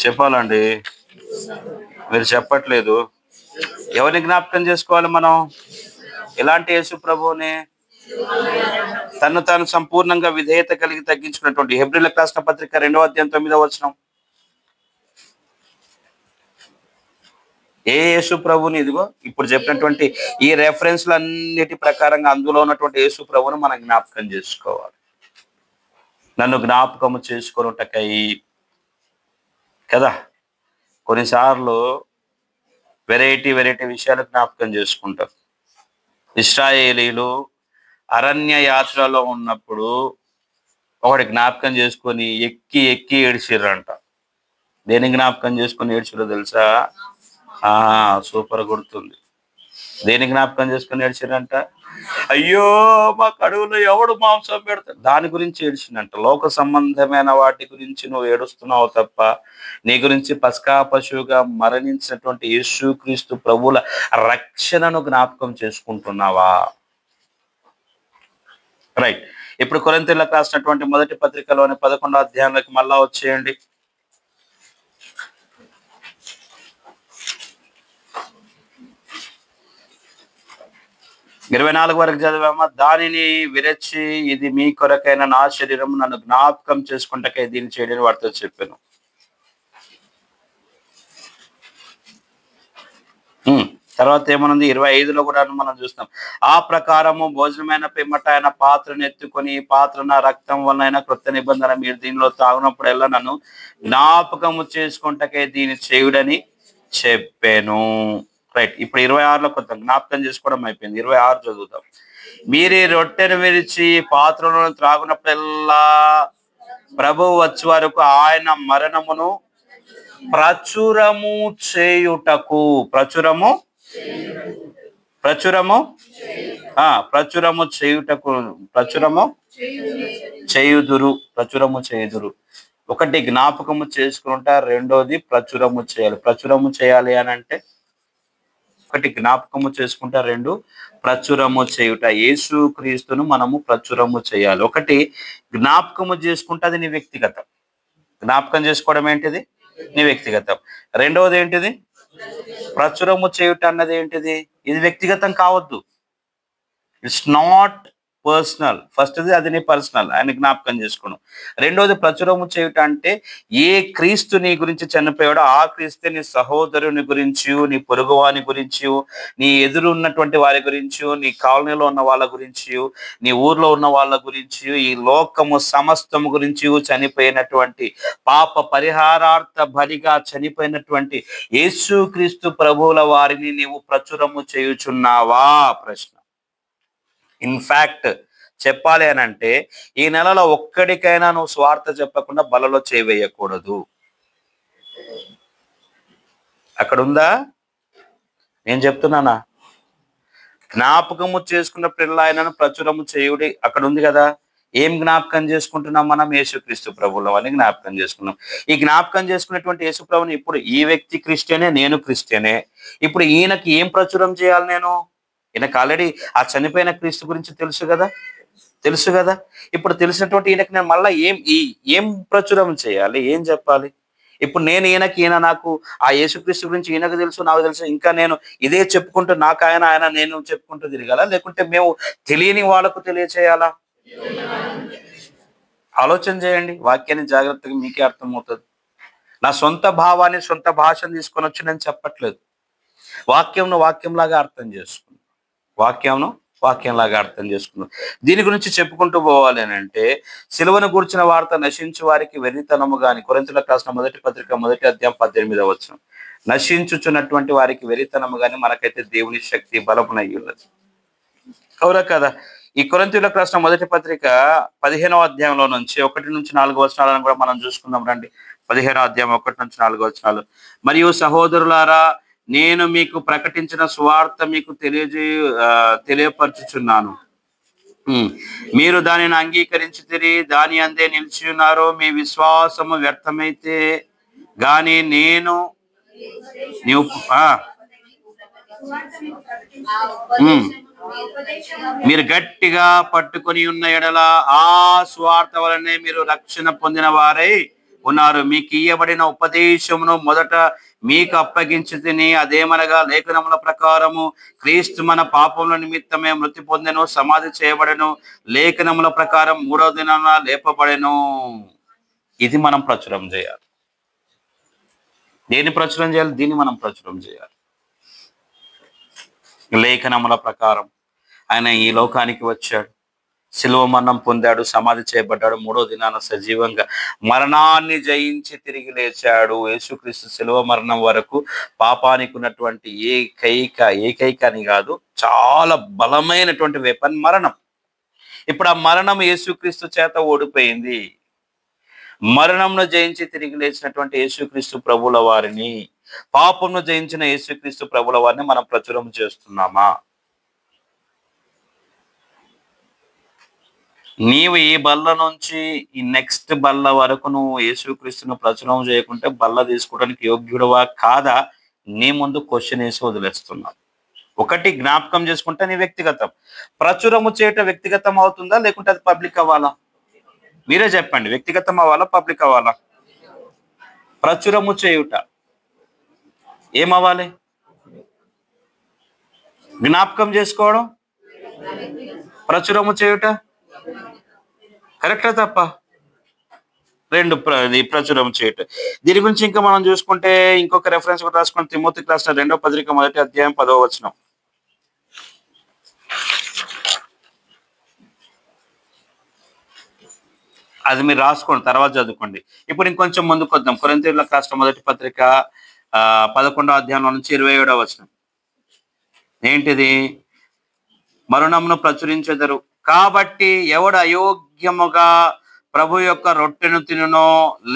[SPEAKER 1] చెప్పాలండి, మీరు చెప్పట్లేదు. ఎవరిని జ్ఞాపకం చేసుకోవాలి మనం? ఎలాంటి యేసు ప్రభువుని? తను తాను సంపూర్ణంగా విధేయత కలిగి తగ్గించుకున్నటువంటి. హెబ్రీయులకు రాసిన పత్రిక 2వ అధ్యాయం 9వ వచనం. ఏ యేసు ప్రభుని? ఇదిగో ఇప్పుడు చెప్పినటువంటి ఈ రెఫరెన్స్లన్నిటి ప్రకారంగా అందులో ఉన్నటువంటి యేసు ప్రభుని మనం జ్ఞాపకం చేసుకోవాలి. నన్ను జ్ఞాపకము చేసుకొనుటకై కదా. కొన్నిసార్లు వెరైటీ విషయాలు జ్ఞాపకం చేసుకుంటారు. ఇశ్రాయేలీలు అరణ్య యాత్రలో ఉన్నప్పుడు ఒకటి జ్ఞాపకం చేసుకొని ఎక్కి ఏడ్చిర్రంట. దేని జ్ఞాపకం చేసుకొని ఏడ్చిరో తెలుసా? సూపర్ గుర్తుంది. దేని జ్ఞాపకం చేసుకొని ఏడ్చిరంట? అయ్యో మా కడువులో ఎవడు మాంసం పెడతాడు, దాని గురించి ఏడ్చిందంట. లోక సంబంధమైన వాటి గురించి నువ్వు ఏడుస్తున్నావు తప్ప నీ గురించి పస్కా పశువుగా మరణించినటువంటి యేసుక్రీస్తు ప్రభువుల రక్షణను జ్ఞాపకం చేసుకుంటున్నావా? రైట్. ఇప్పుడు కొరింథీయులకు రాసినటువంటి మొదటి పత్రికలోని 11వ అధ్యాయంలోకి మళ్ళా వచ్చేయండి. 24 వరకు చదివామా? దానిని విరచి ఇది మీ కొరకైన నా శరీరం, నన్ను జ్ఞాపకం చేసుకుంటకై దీన్ని చేయడని వారితో చెప్పాను. తర్వాత ఏమనుంది? 25లో కూడా మనం చూస్తాం. ఆ ప్రకారము భోజనమైన పిమ్మట ఆయన పాత్రను ఎత్తుకొని, ఈ పాత్ర నా రక్తం వలన క్రొత్త నిబంధన, మీరు దీనిలో తాగినప్పుడల్లా నన్ను జ్ఞాపకము చేసుకుంటకై దీన్ని చేయుడని చెప్పాను. రైట్. ఇప్పుడు 26లో కొంత జ్ఞాపకం చేసుకోవడం అయిపోయింది. 26 చదువుతాం. మీరే రొట్టెను విరిచి పాత్రలను త్రాగునప్పుడల్లా ప్రభువు వచ్చే వరకు ఆయన మరణమును ప్రచురము చేయుటకు చేయుదురు. ఒకటి జ్ఞాపకము చేసుకుంటా, రెండోది ప్రచురము చేయాలి. ప్రచురము చేయాలి అని అంటే ఒకటి జ్ఞాపకము చేసుకుంటా, రెండు ప్రచురము చేయుట. యేసు క్రీస్తును మనము ప్రచురము చేయాలి. ఒకటి జ్ఞాపకము చేసుకుంటే అది నీ వ్యక్తిగతం. జ్ఞాపకం చేసుకోవడం ఏంటిది? నీ వ్యక్తిగతం. రెండవది ఏంటిది? ప్రచురము చేయుట అన్నది ఏంటిది? ఇది వ్యక్తిగతం కావద్దు. It's not personal. ఫస్ట్ది అది నీ పర్సనల్, ఆయన జ్ఞాపకం చేసుకోవడం. రెండోది ప్రచురము చేయుట అంటే ఏ క్రీస్తు నీ గురించి చనిపోయాడో ఆ క్రీస్తే నీ సహోదరుని గురించి, నీ పొరుగువాని గురించి, నీ ఎదురు ఉన్నటువంటి వారి గురించి, నీ కాలనీలో ఉన్న వాళ్ళ గురించి, నీ ఊర్లో ఉన్న వాళ్ళ గురించి, ఈ లోకము సమస్తము గురించి చనిపోయినటువంటి పాప పరిహారార్థ బలిగా చనిపోయినటువంటి యేసుక్రీస్తు ప్రభువుల వారిని నీవు ప్రచురము చేయుచున్నావా? ప్రశ్న. ఇన్ఫాక్ట్ చెప్పాలి అని అంటే ఈ నెలలో ఒక్కడికైనా నువ్వు స్వార్థ చెప్పకుండా బలలో చేయవేయకూడదు. అక్కడ ఉందా? నేను చెప్తున్నానా? జ్ఞాపకము చేసుకున్న పిల్ల ఆయనను ప్రచురము చేయుడి అక్కడ ఉంది కదా. ఏం జ్ఞాపకం చేసుకుంటున్నాం? మనం యేసుక్రీస్తు ప్రభువుల వారిని జ్ఞాపకం చేసుకున్నాం. ఈ జ్ఞాపకం చేసుకునేటువంటి యేసు ప్రభుని ఇప్పుడు ఈ వ్యక్తి క్రిస్టియనే, నేను క్రిస్టియనే. ఇప్పుడు ఈయనకి ఏం ప్రచురం చేయాలి నేను? ఈయనకు ఆల్రెడీ ఆ చనిపోయిన క్రీస్తు గురించి తెలుసు కదా. ఇప్పుడు తెలిసినటువంటి ఈయనకి నేను మళ్ళీ ఏం ప్రచురం చేయాలి? ఏం చెప్పాలి? ఇప్పుడు నేను ఈయన నాకు ఆ యేసుక్రీస్తు గురించి ఈయనకు తెలుసు, నాకు తెలుసు, ఇంకా నేను ఇదే చెప్పుకుంటూ నాకు ఆయన నేను చెప్పుకుంటూ తిరగాల, లేకుంటే మేము తెలియని వాళ్ళకు తెలియచేయాలా? ఆలోచన చేయండి. వాక్యాన్ని జాగ్రత్తగా మీకే అర్థమవుతుంది. నా సొంత భావాన్ని, సొంత భాషను తీసుకొని వచ్చి నేను చెప్పట్లేదు. వాక్యంలాగా అర్థం చేసుకున్నాం. వాక్యంలాగా అర్థం చేసుకున్నాం. దీని గురించి చెప్పుకుంటూ పోవాలి అని అంటే, సిలువను గూర్చిన వార్త నశించు వారికి వెర్రితనము గాని, కొరింథీయులకు రాసిన మొదటి పత్రిక 1వ అధ్యాయం 18వ వచనం. నశించుచున్నటువంటి వారికి వెర్రితనము గాని, మనకైతే దేవుని శక్తి బలమునై ఉన్నది. అవునా కదా? ఈ కొరింథీయులకు రాసిన మొదటి పత్రిక 15వ అధ్యాయంలో నుంచి 1 నుంచి 4 వచనాలను కూడా మనం చూసుకుందాం రండి. 15వ అధ్యాయం 1 నుంచి 4 వచనాలు. మరియు సహోదరులారా, నేను మీకు ప్రకటించిన సువార్త మీకు తెలియపరచుచున్నాను. మీరు దానిని అంగీకరించితిరి, దాని అందే నిలిచి ఉన్నారు. మీ విశ్వాసము వ్యర్థమైతే గాని మీరు గట్టిగా పట్టుకొని ఉన్న ఎడల ఆ సువార్త వలనే మీరు రక్షణ పొందిన వారై ఉన్నారు. మీకు ఇయ్యబడిన ఉపదేశమును మొదట మీకు అప్పగించి తిని, అదేమనగా లేఖనముల ప్రకారము క్రీస్తు మన పాపముల నిమిత్తమే మృతి పొందెను, సమాధి చేయబడెను, లేఖనముల ప్రకారం 3వ దినాన లేపబడెను. ఇది మనం ప్రచురం చేయాలి. దేన్ని ప్రచురం చేయాలి? దీన్ని మనం ప్రచురం చేయాలి. లేఖనముల ప్రకారం ఆయన ఈ లోకానికి వచ్చాడు, శిలువ మరణం పొందాడు, సమాధి చేయబడ్డాడు, 3వ దినాన సజీవంగా మరణాన్ని జయించి తిరిగి లేచాడు. యేసుక్రీస్తు శిలువ మరణం వరకు పాపానికి ఉన్నటువంటి ఏకైక అని కాదు, చాలా బలమైనటువంటి వెపన్ మరణం. ఇప్పుడు ఆ మరణం యేసుక్రీస్తు చేత ఓడిపోయింది. మరణంను జయించి తిరిగి లేచినటువంటి యేసుక్రీస్తు ప్రభుల వారిని, పాపంను జయించిన యేసుక్రీస్తు ప్రభుల వారిని మనం ప్రచురం చేస్తున్నామా? నీవు ఈ బల్ల నుంచి ఈ నెక్స్ట్ బల్ల వరకు నువ్వు యేసుక్రీస్తును ప్రచురం చేయకుంటే బల్ల తీసుకోవడానికి యోగ్యుడువా కాదా? నీ ముందు క్వశ్చన్ వేసి వదిలేస్తున్నావు. ఒకటి జ్ఞాపకం చేసుకుంటే నీ వ్యక్తిగతం. ప్రచురము చేయటం వ్యక్తిగతం అవుతుందా, లేకుంటే అది పబ్లిక్ అవ్వాలా? మీరే చెప్పండి. వ్యక్తిగతం అవ్వాలా, పబ్లిక్ అవ్వాలా? ప్రచురము చేయుట ఏమవ్వాలి? జ్ఞాపకం చేసుకోవడం, ప్రచురము చేయుట కరెక్టా తప్ప? రెండు ప్రచురం చేయటం. దీని గురించి ఇంకా మనం చూసుకుంటే ఇంకొక రెఫరెన్స్ కూడా రాసుకుంటే, తిమోతికి రాసిన 2వ పత్రిక 1వ అధ్యాయం 10వ వచనం. అది మీరు రాసుకోండి, తర్వాత చదువుకోండి. ఇప్పుడు ఇంకొంచెం ముందుకు వద్దాం. కొరింథీయులకు రాసిన మొదటి పత్రిక 11వ అధ్యాయంలో నుంచి 27వ వచనం. ఏంటిది? మరణమును ప్రచురించెదరు, కాబట్టి ఎవడు అయోగ్యముగా ప్రభు యొక్క రొట్టెను తినునో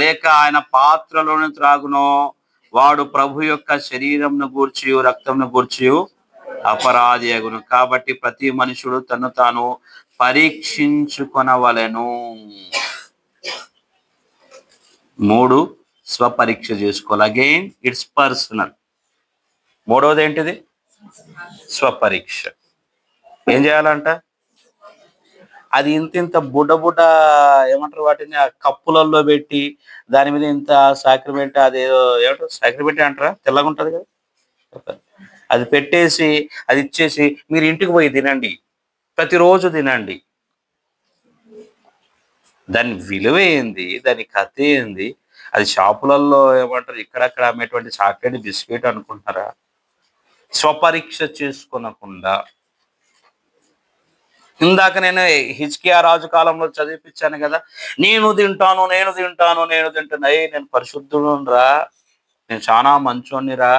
[SPEAKER 1] లేక ఆయన పాత్రలోని త్రాగునో వాడు ప్రభు యొక్క శరీరంను గూర్చి రక్తంను గూర్చి అపరాధి అగును. కాబట్టి ప్రతి మనుషుడు తను తాను పరీక్షించుకొనవలెను. 3 స్వపరీక్ష చేసుకోవాలి. Again it's personal. 3వది ఏంటిది? స్వపరీక్ష. ఏం చేయాలంట? అది ఇంత బుడ్డ ఏమంటారు వాటిని, ఆ కప్పులలో పెట్టి దాని మీద ఇంత సాక్రిమెంట్, అదేదో ఏమంటారు సాక్రిమెంట్ అంటారా, తెల్లగా ఉంటుంది కదా, అది పెట్టేసి అది ఇచ్చేసి మీరు ఇంటికి పోయి తినండి, ప్రతిరోజు తినండి. దాని విలువ ఏంది? దాని కథ ఏంది? అది షాపులలో ఏమంటారు ఇక్కడక్కడ అమ్మేటువంటి చాక్లెట్ బిస్కెట్ అనుకుంటున్నారా? స్వపరీక్ష చేసుకునకుండా. ఇందాక నేను హిజ్కియా రాజు కాలంలో చదివిపించాను కదా, నేను తింటాను. నేను పరిశుద్ధుడు రా, నేను చాలా మంచోనిరా,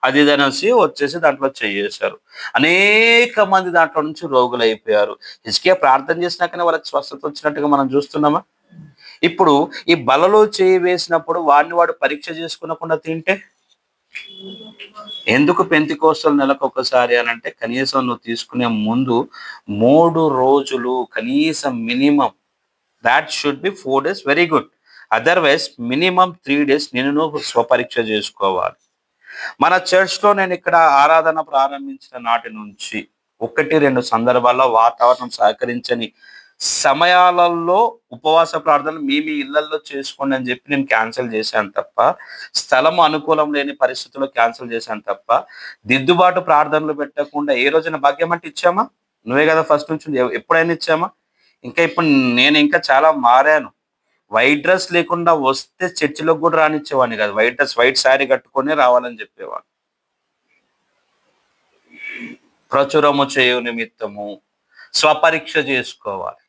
[SPEAKER 1] అది అనేసి వచ్చేసి దాంట్లో చేశారు. అనేక మంది దాంట్లో నుంచి రోగులు అయిపోయారు. హిజ్కియా ప్రార్థన చేసినాకనే వాళ్ళకి స్వస్థత వచ్చినట్టుగా మనం చూస్తున్నామా? ఇప్పుడు ఈ బలలో చేయి వేసినప్పుడు వాడు పరీక్ష చేసుకునకుండా తింటే ఎందుకు? పెంతెకోస్తలు నెలకు ఒకసారి అని అంటే కనీసం నువ్వు తీసుకునే ముందు 3 రోజులు కనీసం minimum that should be 4 days, very good. Otherwise minimum 3 days నేను నువ్వు స్వపరీక్ష చేసుకోవాలి. మన చర్చ్లో నేను ఇక్కడ ఆరాధన ప్రారంభించిన నాటి నుంచి 1-2 సందర్భాల్లో వాతావరణం సహకరించని సమయాలలో ఉపవాస ప్రార్థనలు మీ ఇళ్లలో చేసుకోండి అని చెప్పి నేను క్యాన్సిల్ చేశాను తప్ప, స్థలం అనుకూలం లేని పరిస్థితుల్లో క్యాన్సిల్ చేశాను తప్ప, దిద్దుబాటు ప్రార్థనలు పెట్టకుండా ఏ రోజున భాగ్యం అంటే ఇచ్చామా? నువ్వే కదా ఫస్ట్ నుంచి, ఎప్పుడైనా ఇచ్చామా? ఇప్పుడు నేను ఇంకా చాలా మారాను. వైట్ డ్రెస్ లేకుండా వస్తే చర్చిలోకి కూడా రానిచ్చేవాడిని కాదు. వైట్ డ్రెస్, వైట్ శారీ కట్టుకొని రావాలని చెప్పేవాడు. ప్రచురము చేయు నిమిత్తము స్వపరీక్ష చేసుకోవాలి.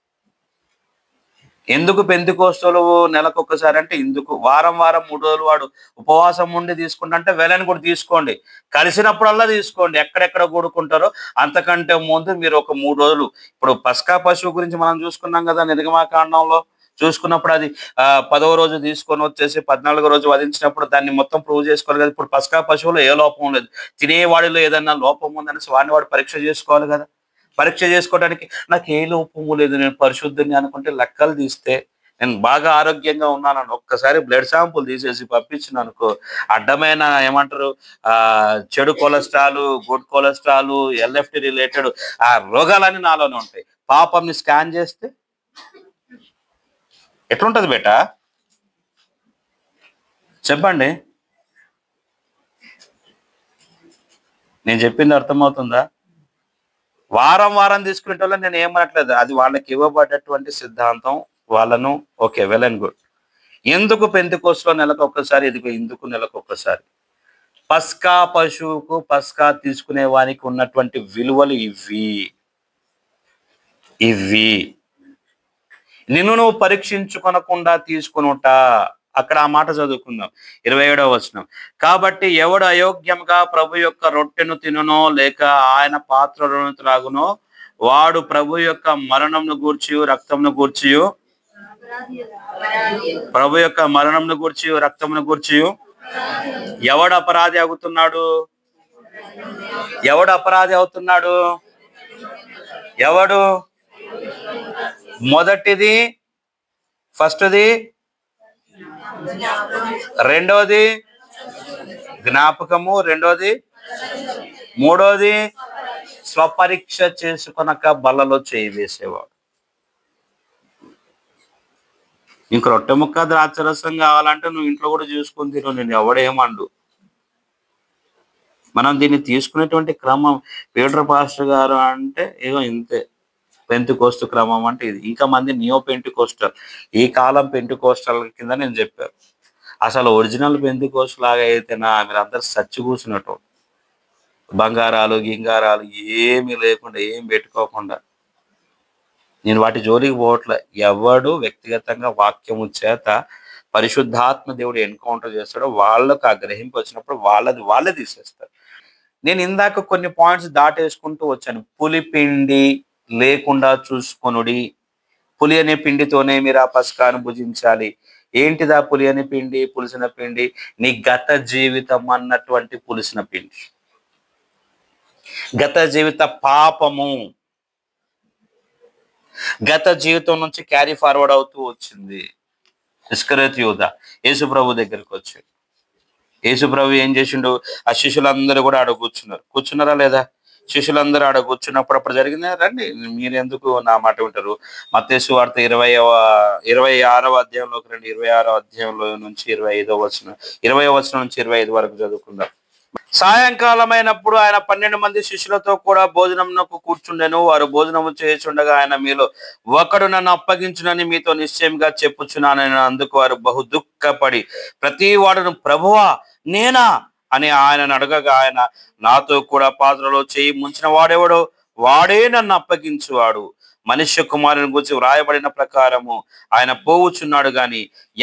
[SPEAKER 1] ఎందుకు పెంతెకోస్తలు నెలకొకసారి అంటే ఇందుకు. వారం 3 రోజులు వాడు ఉపవాసం ఉండి తీసుకుంటే వెలని కూడా తీసుకోండి, కలిసినప్పుడల్లా తీసుకోండి. ఎక్కడెక్కడ కూడుకుంటారో అంతకంటే ముందు మీరు ఒక 3 రోజులు. ఇప్పుడు పస్కా పశువు గురించి మనం చూసుకున్నాం కదా నిర్గమాకాండంలో. చూసుకున్నప్పుడు అది 10వ రోజు తీసుకొని వచ్చేసి 14వ రోజు వధించినప్పుడు దాన్ని మొత్తం ప్రూవ్ చేసుకోవాలి కదా. ఇప్పుడు పస్కా పశువులో ఏ లోపం లేదు, తినేవాడిలో ఏదన్నా లోపం ఉందనేసి వాడిని వాడు పరీక్ష చేసుకోవాలి కదా. పరీక్ష చేసుకోవడానికి నాకు ఏ లోపము లేదు, నేను పరిశుద్ధంగా అనుకుంటే లెక్కలు తీస్తే నేను బాగా ఆరోగ్యంగా ఉన్నానని ఒక్కసారి బ్లడ్ శాంపుల్ తీసేసి పంపించిన అనుకో, అడ్డమైన ఏమంటారు చెడు cholesterol, good cholesterol, LFT related ఆ రోగాలన్నీ నాలోనే ఉంటాయి. పాపంని స్కాన్ చేస్తే ఎట్లుంటది బేటా చెప్పండి? నేను చెప్పింది అర్థమవుతుందా? వారం తీసుకునే వాళ్ళు నేను ఏమనట్లేదు, అది వాళ్ళకి ఇవ్వబడ్డటువంటి సిద్ధాంతం, వాళ్ళను ఓకే, వెల్ అండ్ గుడ్. ఎందుకు పెంతెకోస్తులో నెలకు ఒక్కసారి, ఇదిగో ఇందుకు నెలకు ఒక్కసారి. పస్కా పశువుకు పస్కా తీసుకునే వానికి ఉన్నటువంటి విలువలు ఇవి. నిన్ను నువ్వు పరీక్షించుకొనకుండా తీసుకునుట. అక్కడ ఆ మాట చదువుకుందాం 27వ వచనం. కాబట్టి ఎవడు అయోగ్యంగా ప్రభు యొక్క రొట్టెను తినునో లేక ఆయన పాత్రలను త్రాగునో వాడు ప్రభు యొక్క మరణంను గూర్చి రక్తంను గూర్చి రక్తంను గూర్చి ఎవడు అపరాధి అవుతున్నాడు? ఎవడు? మొదటిది ఫస్ట్ది, రెండోది జ్ఞాపకము, రెండోది, మూడోది స్వపరీక్ష చేసుకొనక బలలో చేయి వేసేవాడు. ఇంక రొట్టె ముక్క ద్రాక్షరసం కావాలంటే నువ్వు ఇంట్లో కూడా చూసుకొని తిను, నేను ఎవడేమండు. మనం దీన్ని తీసుకునేటువంటి క్రమం పీటర్ పాస్టర్ గారు అంటే ఏదో ఇంతే. పెంతెకోస్తు క్రమం అంటే ఇది. ఇంకా మంది నియో పెంటెకోస్టల్, ఈ కాలం పెంటెకోస్టల్ కింద నేను చెప్పాను. అసలు ఒరిజినల్ పెంతెకోస్తు లాగా అయితే మీరు అందరు సచ్చి కూర్చున్నట్టు, బంగారాలు గింగారాలు ఏమి లేకుండా, ఏం పెట్టుకోకుండా. నేను వాటి జోలికి పోవట్లే. ఎవడు వ్యక్తిగతంగా వాక్యము చేత పరిశుద్ధాత్మ దేవుడు ఎన్కౌంటర్ చేస్తాడో వాళ్ళకు ఆ గ్రహింపు వచ్చినప్పుడు వాళ్ళే తీసేస్తారు. నేను ఇందాక కొన్ని పాయింట్స్ దాటేసుకుంటూ వచ్చాను. పులిపిండి లేకుండా చూసుకొనుడి. పులి అనే పిండితోనే మీరు ఆ పస్కాను భుజించాలి. ఏంటిదా పులి అనే పిండి? పులిసిన పిండి నీ గత జీవితం అన్నటువంటి పులిసిన పిండి. గత జీవిత పాపము గత జీవితం నుంచి క్యారీ ఫార్వర్డ్ అవుతూ వచ్చింది. ఇస్కరియోతు యూదా యేసు ప్రభు దగ్గరికి వచ్చి, యేసు ప్రభు ఏం చేసిండు? ఆ శిష్యులందరూ కూడా ఆడ కూర్చున్నారా లేదా? శిష్యులందరూ ఆడ కూర్చున్నప్పుడు అప్పుడు జరిగిందా? రండి, మీరు ఎందుకు నా మాట వింటారు? మత్తయి సువార్త 26వ అధ్యాయంలోకి రండి. 26వ అధ్యాయంలో నుంచి 25వ వచనం, 20వ వచనం నుంచి 25 వరకు చదువుకుందాం. సాయంకాలం అయినప్పుడు ఆయన 12 మంది శిష్యులతో కూడా భోజనమునకు కూర్చుండెను. వారు భోజనము చేయుచుండగా ఆయన, మీలో ఒకడు నన్ను అప్పగించునని మీతో నిశ్చయంగా చెప్పుచున్నానని అందుకు వారు బహు దుఃఖపడి ప్రతి వాడును ప్రభువా నేనా అని ఆయనను అడగగా ఆయన, నాతో కూడా పాత్రలో చేయి ముంచిన వాడెవడో వాడే నన్ను అప్పగించువాడు. మనుష్య కుమారుని గురించి వ్రాయబడిన ప్రకారము ఆయన పోవుచున్నాడు గాని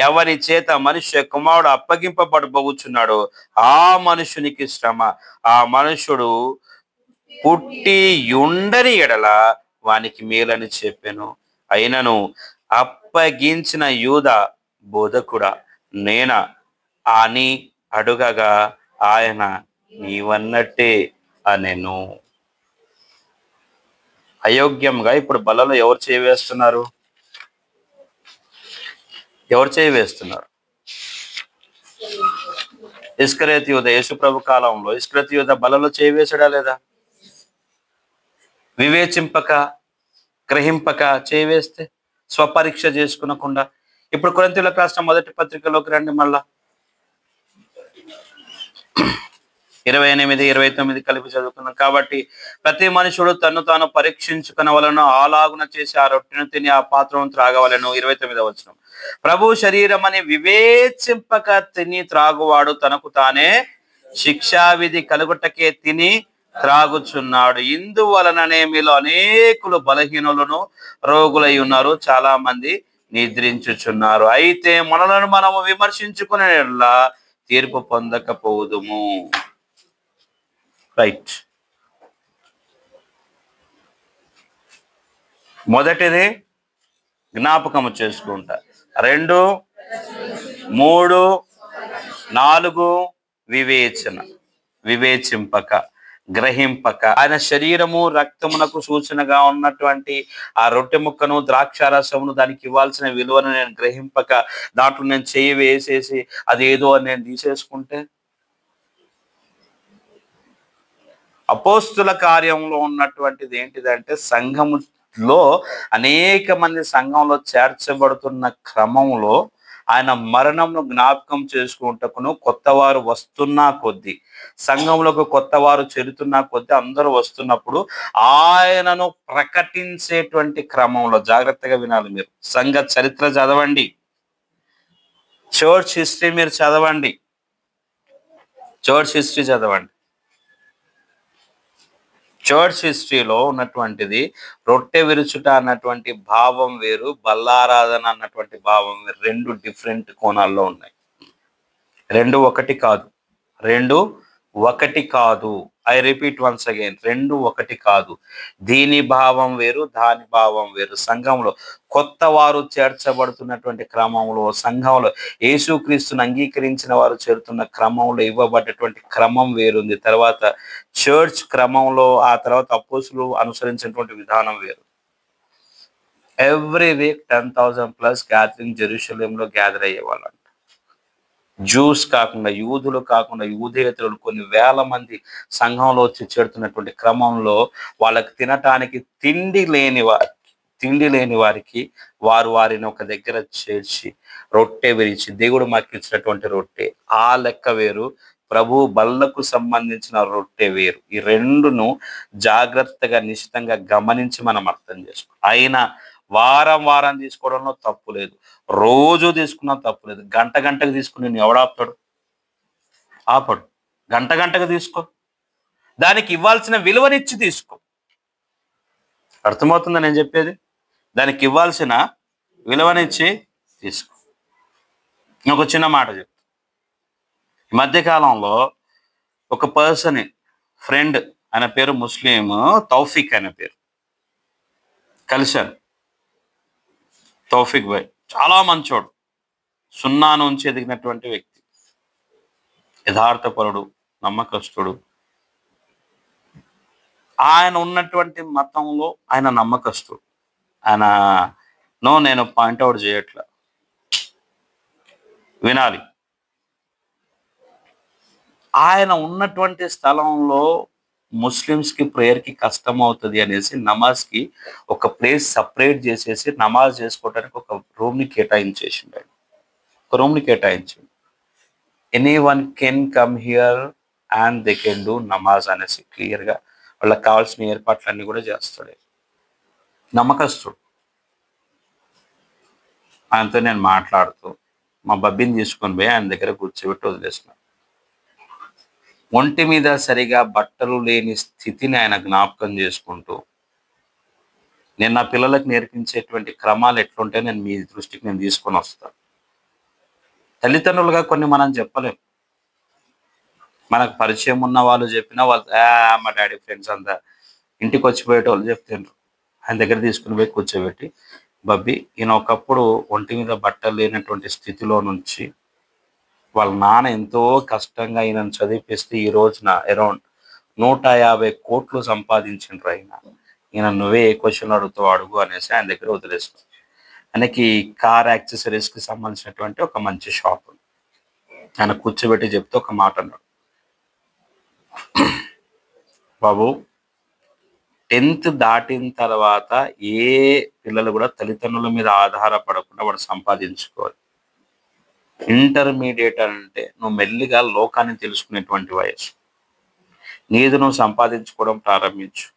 [SPEAKER 1] ఎవరి చేత మనుష్య కుమారుడు అప్పగింపబడబోచున్నాడో ఆ మనుషునికి శ్రమ. ఆ మనుషుడు పుట్టి ఉండని ఎడల వానికి మేలని చెప్పాను. అయినను అప్పగించిన యూదా బోధకుడా నేనా అని అడుగగా ఆయన, నీవన్నట్టే అనెను. అయోగ్యంగా ఇప్పుడు బలలో ఎవరు చేవేస్తున్నారు? ఎవరు చేయి వేస్తున్నారు? ఇస్కరియోతు యూదా. యేసు ప్రభు కాలంలో ఇస్కరియోతు యూదా బలలో చేయి వేసాడా లేదా? వివేచింపక, గ్రహింపక చేయి వేస్తే, స్వపరీక్ష చేసుకునకుండా. ఇప్పుడు కొరింథీయులకు రాసిన మొదటి పత్రికలోకి రండి, మళ్ళా 28, 29 కలిపి చదువుకుందాం. కాబట్టి ప్రతి మనుషుడు తన్ను తాను పరీక్షించుకునవలను, అలాగున చేసి ఆ రొట్టెను తిని ఆ పాత్రను త్రాగవలను. 29వ వచనం, ప్రభు శరీరం అని వివేచింపక తిని త్రాగువాడు తనకు తానే శిక్షావిధి కలుగుటకే తిని త్రాగుచున్నాడు. ఇందువలననే మీలో అనేకులు బలహీనులను, రోగులై ఉన్నారు, చాలా మంది నిద్రించుచున్నారు. అయితే మనలను మనము విమర్శించుకునే తీర్పు పొందకపోదుము. రైట్. మొదటిది జ్ఞాపకము చేసుకుంటా. 2, 3, 4 వివేచింపక, గ్రహింపక. ఆయన శరీరము రక్తమునకు సూచనగా ఉన్నటువంటి ఆ రొట్టె ముక్కను, ద్రాక్షారసమును, దానికి ఇవ్వాల్సిన విలువను నేను గ్రహింపక దాంట్లో నేను చేయి వేసేసి అదేదో అని నేను తీసేసుకుంటే, అపోస్తుల కార్యంలో ఉన్నటువంటిది ఏంటిదంటే, సంఘములో అనేక మంది సంఘంలో చేర్చబడుతున్న క్రమంలో ఆయన మరణంను జ్ఞాపకం చేసుకుంటకును, కొత్తవారు వస్తున్నా కొద్దీ, సంఘంలోకి కొత్తవారు చేరుతున్నా కొద్దీ, అందరూ వస్తున్నప్పుడు ఆయనను ప్రకటించేటువంటి క్రమంలో, జాగ్రత్తగా వినాలి మీరు, సంఘ చరిత్ర చదవండి, చర్చ్ హిస్టరీ మీరు చదవండి, చర్చ్ హిస్టరీ చదవండి. చర్చ్ హిస్టరీలో ఉన్నటువంటిది రొట్టె విరుచుట అన్నటువంటి భావం వేరు, బల్లారాధన అన్నటువంటి భావం వేరు. 2 డిఫరెంట్ కోణాల్లో ఉన్నాయి. 2 ఒకటి కాదు. 2 ఒకటి కాదు. ఐ రిపీట్ వన్స్ అగైన్, 2 ఒకటి కాదు. దీని భావం వేరు, దాని భావం వేరు. సంఘంలో కొత్త వారు చేర్చబడుతున్నటువంటి క్రమంలో, సంఘంలో యేసుక్రీస్తుని అంగీకరించిన వారు చేరుతున్న క్రమంలో ఇవ్వబడ్డటువంటి క్రమం వేరుంది. తర్వాత చర్చ్ క్రమంలో, ఆ తర్వాత అపోస్తులు అనుసరించినటువంటి విధానం వేరు. ఎవ్రీ వీక్ 10,000+ గ్యాదరింగ్ జెరూసలేంలో గ్యాదర్ అయ్యేవాళ్ళు. జూస్ కాకుండా, యూదులు కాకుండా, యూదేతరులు కొన్ని వేల మంది సంఘంలో వచ్చి చేరుతున్నటువంటి క్రమంలో వాళ్ళకి తినటానికి తిండి లేని వారికి వారు వారిని ఒక దగ్గర చేర్చి రొట్టె విరిచి, దేవుడు మాకు ఇచ్చినటువంటి రొట్టె ఆ లెక్క వేరు, ప్రభు బల్లకు సంబంధించిన రొట్టె వేరు. ఈ 2ను జాగ్రత్తగా, నిశ్చితంగా గమనించి మనం అర్థం చేసుకో. అయినా వారం తీసుకోవడంలో తప్పు లేదు, రోజు తీసుకున్నా తప్పు లేదు. గంటకు తీసుకుని నేను ఎవడాపుతాడు? ఆపడు. గంటకు తీసుకో, దానికి ఇవ్వాల్సిన విలువనిచ్చి తీసుకో. అర్థమవుతుందా నేను చెప్పేది? దానికి ఇవ్వాల్సిన విలువనిచ్చి తీసుకో. నేను ఒక చిన్న మాట చెప్తా. ఈ మధ్యకాలంలో ఒక పర్సన్ ఫ్రెండ్, ఆయన పేరు ముస్లిం, తౌఫిక్ ఆయన పేరు, కలిశాను. తౌఫిక్ భాయ్ చాలా మంచోడు, 0 నుంచి ఎదిగినటువంటి వ్యక్తి, యథార్థపరుడు, నమ్మకస్తుడు. ఆయన ఉన్నటువంటి మతంలో ఆయన నమ్మకస్తుడు. నేను పాయింట్అవుట్ చేయట్లా, వినాలి. ఆయన ఉన్నటువంటి స్థలంలో ముస్లిమ్స్కి ప్రేయర్కి కష్టం అవుతుంది అనేసి నమాజ్కి ఒక ప్లేస్ సపరేట్ చేసేసి నమాజ్ చేసుకోవడానికి ఒక రూమ్ని కేటాయించేసిండు. ఒక రూమ్ని కేటాయించిండు. Anyone can come here and they can do namaz అనేసి క్లియర్గా వాళ్ళకి కావాల్సిన ఏర్పాట్లన్నీ కూడా చేస్తాడు. నమ్మకస్తుడు. ఆయనతో నేను మాట్లాడుతూ మా బబ్బిని తీసుకొని పోయి ఆయన దగ్గర కూర్చోబెట్టి వదిలేసిన. ఒంటి మీద సరిగా బట్టలు లేని స్థితిని ఆయన జ్ఞాపకం చేసుకుంటూ, నేను నా పిల్లలకు నేర్పించేటువంటి క్రమాలు ఎట్లుంటే నేను మీ దృష్టికి నేను తీసుకొని వస్తాను. తల్లిదండ్రులుగా కొన్ని మనం చెప్పలేం, మనకు పరిచయం ఉన్న వాళ్ళు చెప్పినా వాళ్ళు మా డాడీ ఫ్రెండ్స్ అంతా ఇంటికి వచ్చిపోయేటోళ్ళు చెప్తుండ్రు. ఆయన దగ్గర తీసుకుని పోయి కూర్చోబెట్టి, బబ్బీ ఈయన ఒకప్పుడు ఒంటి మీద బట్టలు లేనటువంటి స్థితిలో నుంచి వాళ్ళ నాన్న ఎంతో కష్టంగా ఈయనను చదివిపిస్తే ఈ రోజున అరౌండ్ 150 కోట్లు సంపాదించిండ్రు. ఈయన నువ్వే ఏ క్వశ్చన్ అడుగుతావు అడుగు అనేసి ఆయన దగ్గర వదిలేస్తాం. ఆయనకి కార్ యాక్సెసరీస్ కి సంబంధించినటువంటి ఒక మంచి షాప్. ఆయన కూర్చోబెట్టి చెప్తే ఒక మాట అన్నాడు, బాబు 10th దాటిన తర్వాత ఏ పిల్లలు కూడా తల్లిదండ్రుల మీద ఆధారపడకుండా వాడు సంపాదించుకోవాలి. ఇంటర్మీడియట్ అంటే నువ్వు మెల్లిగా లోకాన్ని తెలుసుకునేటువంటి వయసు. నీది నువ్వు సంపాదించుకోవడం ప్రారంభించు.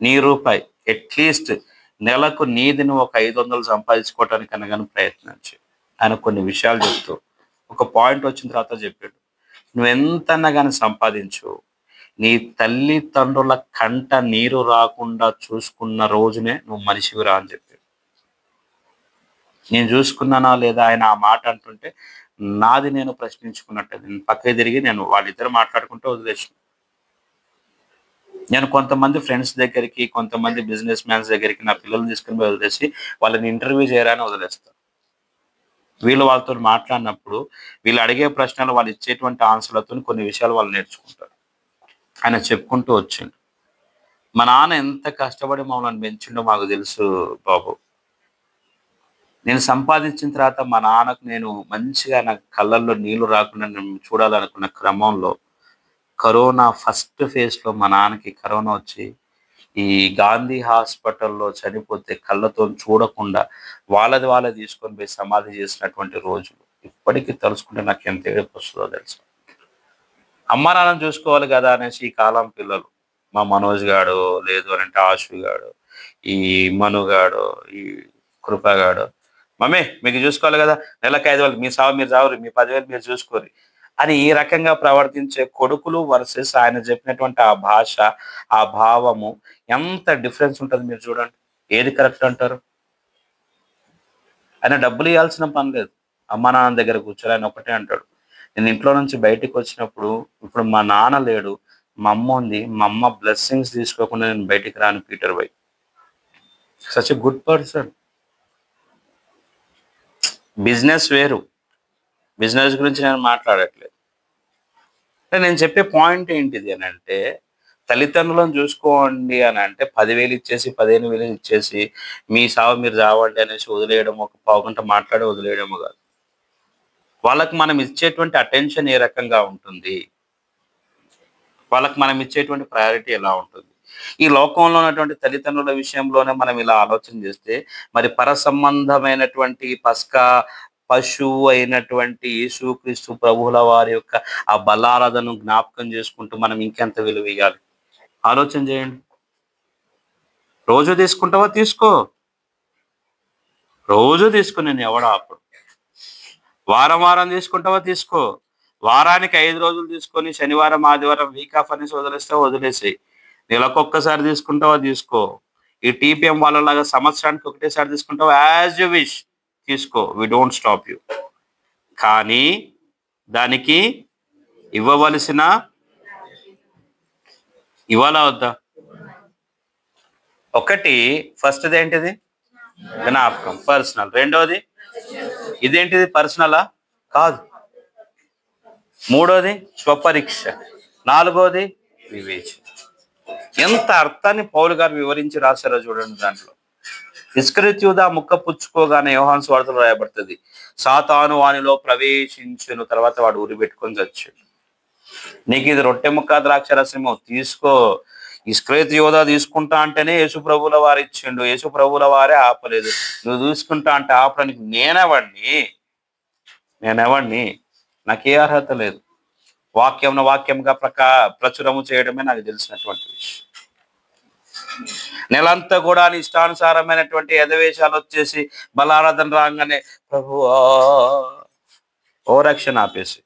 [SPEAKER 1] నీ రూపాయి అట్లీస్ట్ నెలకు నీది నువ్వు ఒక 500 సంపాదించుకోవటానికన్నా కానీ ప్రయత్నించు. ఆయన కొన్ని విషయాలు చెప్తూ ఒక పాయింట్ వచ్చిన తర్వాత చెప్పాడు, నువ్వెంతన్నా కానీ సంపాదించు, నీ తల్లిదండ్రుల కంట నీరు రాకుండా చూసుకున్న రోజునే నువ్వు మనిషివిరా అని చెప్పాడు. నేను చూసుకున్నానా లేదా ఆయన ఆ మాట అంటుంటే నాది నేను ప్రశ్నించుకున్నట్టు నేను పక్కకి తిరిగి నేను వాళ్ళిద్దరు మాట్లాడుకుంటూ వదిలేసిన. నేను కొంతమంది ఫ్రెండ్స్ దగ్గరికి, కొంతమంది బిజినెస్ మ్యాన్స్ దగ్గరికి నా పిల్లల్ని తీసుకుని వదిలేసి వాళ్ళని ఇంటర్వ్యూ చేయరాని వదిలేస్తాను. వీళ్ళు వాళ్ళతో మాట్లాడినప్పుడు వీళ్ళు అడిగే ప్రశ్నలు, వాళ్ళు ఇచ్చేటువంటి ఆన్సర్లతో కొన్ని విషయాలు వాళ్ళు నేర్చుకుంటారు. ఆయన చెప్పుకుంటూ వచ్చిండు, మా నాన్న ఎంత కష్టపడి మమ్మల్ని పెంచిండో మాకు తెలుసు బాబు. నేను సంపాదించిన తర్వాత మా నాన్నకు నేను మంచిగా నా కళ్ళల్లో నీళ్లు రాకుండా నేను చూడాలనుకున్న క్రమంలో కరోనా ఫస్ట్ ఫేజ్లో మా నాన్నకి కరోనా వచ్చి ఈ గాంధీ హాస్పిటల్లో చనిపోతే కళ్ళతో చూడకుండా వాళ్ళది తీసుకొని పోయి సమాధి చేసినటువంటి రోజులు ఇప్పటికీ తలుచుకుంటే నాకు ఎంత ఏడుపు వస్తుందో తెలుసు. అమ్మ నాన్నని చూసుకోవాలి కదా అనేసి ఈ కాలం పిల్లలు, మా మనోజ్ గాడు, లేదు అని అంటే ఆశు గాడు, ఈ మనుగాడు, ఈ కృపగాడు, మమ్మీ మీకు చూసుకోవాలి కదా, నెలకు 5,000 మీ సావు మీరు చావరు, మీ 10,000 మీరు చూసుకోరు అని ఈ రకంగా ప్రవర్తించే కొడుకులు వర్సెస్ ఆయన చెప్పినటువంటి ఆ భాష, ఆ భావము ఎంత డిఫరెన్స్ ఉంటుంది మీరు చూడండి. ఏది కరెక్ట్ అంటారు? ఆయన డబ్బులు ఇవ్వాల్సిన పని లేదు, అమ్మ నాన్న దగ్గర కూర్చొని ఆయన ఒకటే అంటాడు, నేను ఇంట్లో నుంచి బయటికి వచ్చినప్పుడు ఇప్పుడు మా నాన్న లేడు, మా అమ్మ ఉంది, మా అమ్మ బ్లెస్సింగ్స్ తీసుకోకుండా నేను బయటికి రాను Peter by. Such a good person. Business వేరు, బిజినెస్ గురించి నేను మాట్లాడట్లేదు. నేను చెప్పే పాయింట్ ఏంటిది అని అంటే, తల్లిదండ్రులను చూసుకోండి అని అంటే 10,000 ఇచ్చేసి 15,000 ఇచ్చేసి మీ సావు మీరు చావండి అనేసి వదిలేయడం, ఒక పావుగంట మాట్లాడి వదిలేయడము కాదు. వాళ్ళకి మనం ఇచ్చేటువంటి అటెన్షన్ ఏ రకంగా ఉంటుంది, వాళ్ళకి మనం ఇచ్చేటువంటి ప్రయారిటీ ఎలా ఉంటుంది. ఈ లోకంలో ఉన్నటువంటి తల్లిదండ్రుల విషయంలోనే మనం ఇలా ఆలోచన చేస్తే మరి పర సంబంధమైనటువంటి పశువు అయినటువంటి యేసుక్రీస్తు ప్రభువుల వారి యొక్క ఆ బలారాధనను జ్ఞాపకం చేసుకుంటూ మనం ఇంకెంత విలువ ఇవ్వాలి ఆలోచన చేయండి. రోజు తీసుకుంటావా తీసుకో, రోజు తీసుకుని నేను ఎవడా అప్పుడు. వారం తీసుకుంటావా తీసుకో, వారానికి 5 రోజులు తీసుకొని శనివారం ఆదివారం వీక్ ఆఫ్ అనేసి వదిలేస్తే వదిలేసి, నెలకొక్కసారి తీసుకుంటావా తీసుకో. ఈ టీపీఎం వాళ్ళలాగా సంవత్సరానికి ఒకటేసారి తీసుకుంటావా యాజ్ యూ విష్ తీసుకో, వి డోంట్ స్టాప్ యూ. కానీ దానికి ఇవ్వాలా వద్దా? ఒకటి ఫస్ట్ది ఏంటిది? జ్ఞాపకం, పర్సనల్. రెండోది ఇదేంటిది? పర్సనలా? కాదు. మూడోది స్వపరీక్ష. నాలుగోది వివేచన. ఎంత అర్థాన్ని పౌలు గారు వివరించి రాశారో చూడండి. దాంట్లో ఇస్కరియోతు యూదా ముక్క పుచ్చుకోగానే యోహాను సువార్తలో రాయబడుతుంది, సాతాను వానిలో ప్రవేశించును, తర్వాత వాడు ఉరి పెట్టుకొని చచ్చాడు. నీకు ఇది రొట్టె ముక్క ద్రాక్ష రసమో తీసుకో. ఇస్కరియోతు యూదా తీసుకుంటా అంటేనే యేసు ప్రభువుల వారు ఇచ్చిండు, యేసు ప్రభువుల వారే ఆపలేదు. నువ్వు తీసుకుంటా అంటే ఆపడానికి నేనెవడిని? నాకే అర్హత లేదు. వాక్యంగా ప్రచురము చేయడమే నాకు తెలిసినటువంటి విషయం. నెలంతా కూడా ఇష్టానుసారమైనటువంటి యథవేషాలు వచ్చేసి బలారాధన రాగానే ప్రభువా ఓ రక్షణ ఆపేసి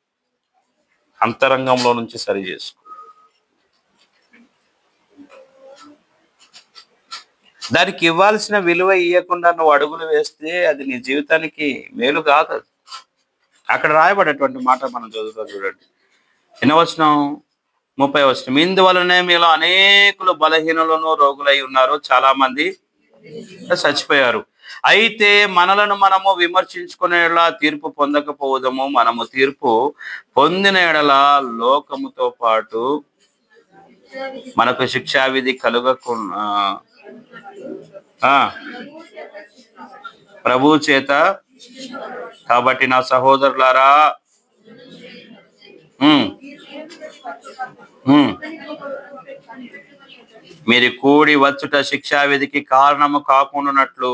[SPEAKER 1] అంతరంగంలో నుంచి సరి చేసుకో. దానికి ఇవ్వాల్సిన విలువ ఇవ్వకుండా నువ్వు అడుగులు వేస్తే అది నీ జీవితానికి మేలు కాదు. అక్కడ రాయబడేటువంటి మాట మనం చదువుతాం చూడండి. 8వ వచనం 30వ వచనం, ఇందువలనే మీలో అనేకులు బలహీనులను రోగులై ఉన్నారు, చాలా మంది చచ్చిపోయారు. అయితే మనలను మనము విమర్శించుకునే ఎడల తీర్పు పొందకపోవదము. మనము తీర్పు పొందిన ఎడల లోకముతో పాటు మనకు శిక్షావిధి కలుగకుండా ప్రభు చేత. కాబట్టి నా సహోదరులారా, మీరు కూడి వచ్చుట శిక్షా విధికి కారణము కాకుండానట్లు.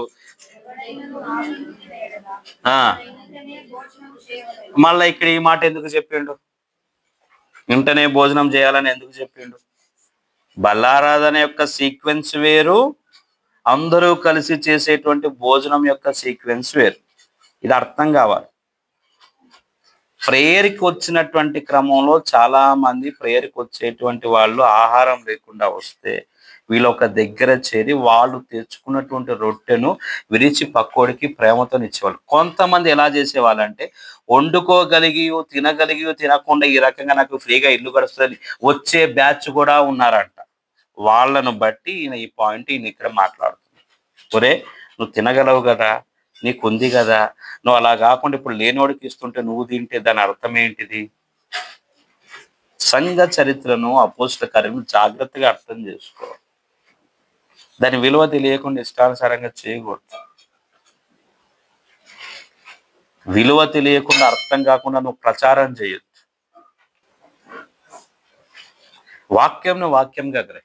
[SPEAKER 1] మళ్ళా ఇక్కడ ఈ మాట ఎందుకు చెప్పిండు? వెంటనే భోజనం చేయాలని ఎందుకు చెప్పిండు? బల్లారాధన యొక్క సీక్వెన్స్ వేరు, అందరూ కలిసి చేసేటువంటి భోజనం యొక్క సీక్వెన్స్ వేరు. ఇది అర్థం కావాలి. ప్రేయర్కి వచ్చినటువంటి క్రమంలో చాలా మంది ప్రేయర్కి వచ్చేటువంటి వాళ్ళు ఆహారం లేకుండా వస్తే వీళ్ళు ఒక దగ్గర చేరి వాళ్ళు తెచ్చుకున్నటువంటి రొట్టెను విరిచి పక్కోడికి ప్రేమతో ఇచ్చేవాళ్ళు. కొంతమంది ఎలా చేసేవాళ్ళంటే వండుకోగలిగి తినగలిగి తినకుండా ఈ రకంగా నాకు ఫ్రీగా ఇల్లు గడుస్తుంది వచ్చే బ్యాచ్ కూడా ఉన్నారంట. వాళ్ళను బట్టి ఈయన ఈ పాయింట్ ఈయన ఇక్కడ మాట్లాడుతున్నాడు. ఒరే, నువ్వు తినగలవు కదా, నీకు ఉంది కదా, నువ్వు అలా కాకుండా ఇప్పుడు లేనివాడికి ఇస్తుంటే నువ్వు తింటే దాని అర్థం ఏంటిది? సంఘ చరిత్రను, అపోస్తల కార్యము జాగ్రత్తగా అర్థం చేసుకో. దాని విలువ తెలియకుండా ఇష్టానుసారంగా చేయకూడదు. విలువ తెలియకుండా, అర్థం కాకుండా నువ్వు ప్రచారం చేయొద్దు. వాక్యంను వాక్యంగా గ్రహించు.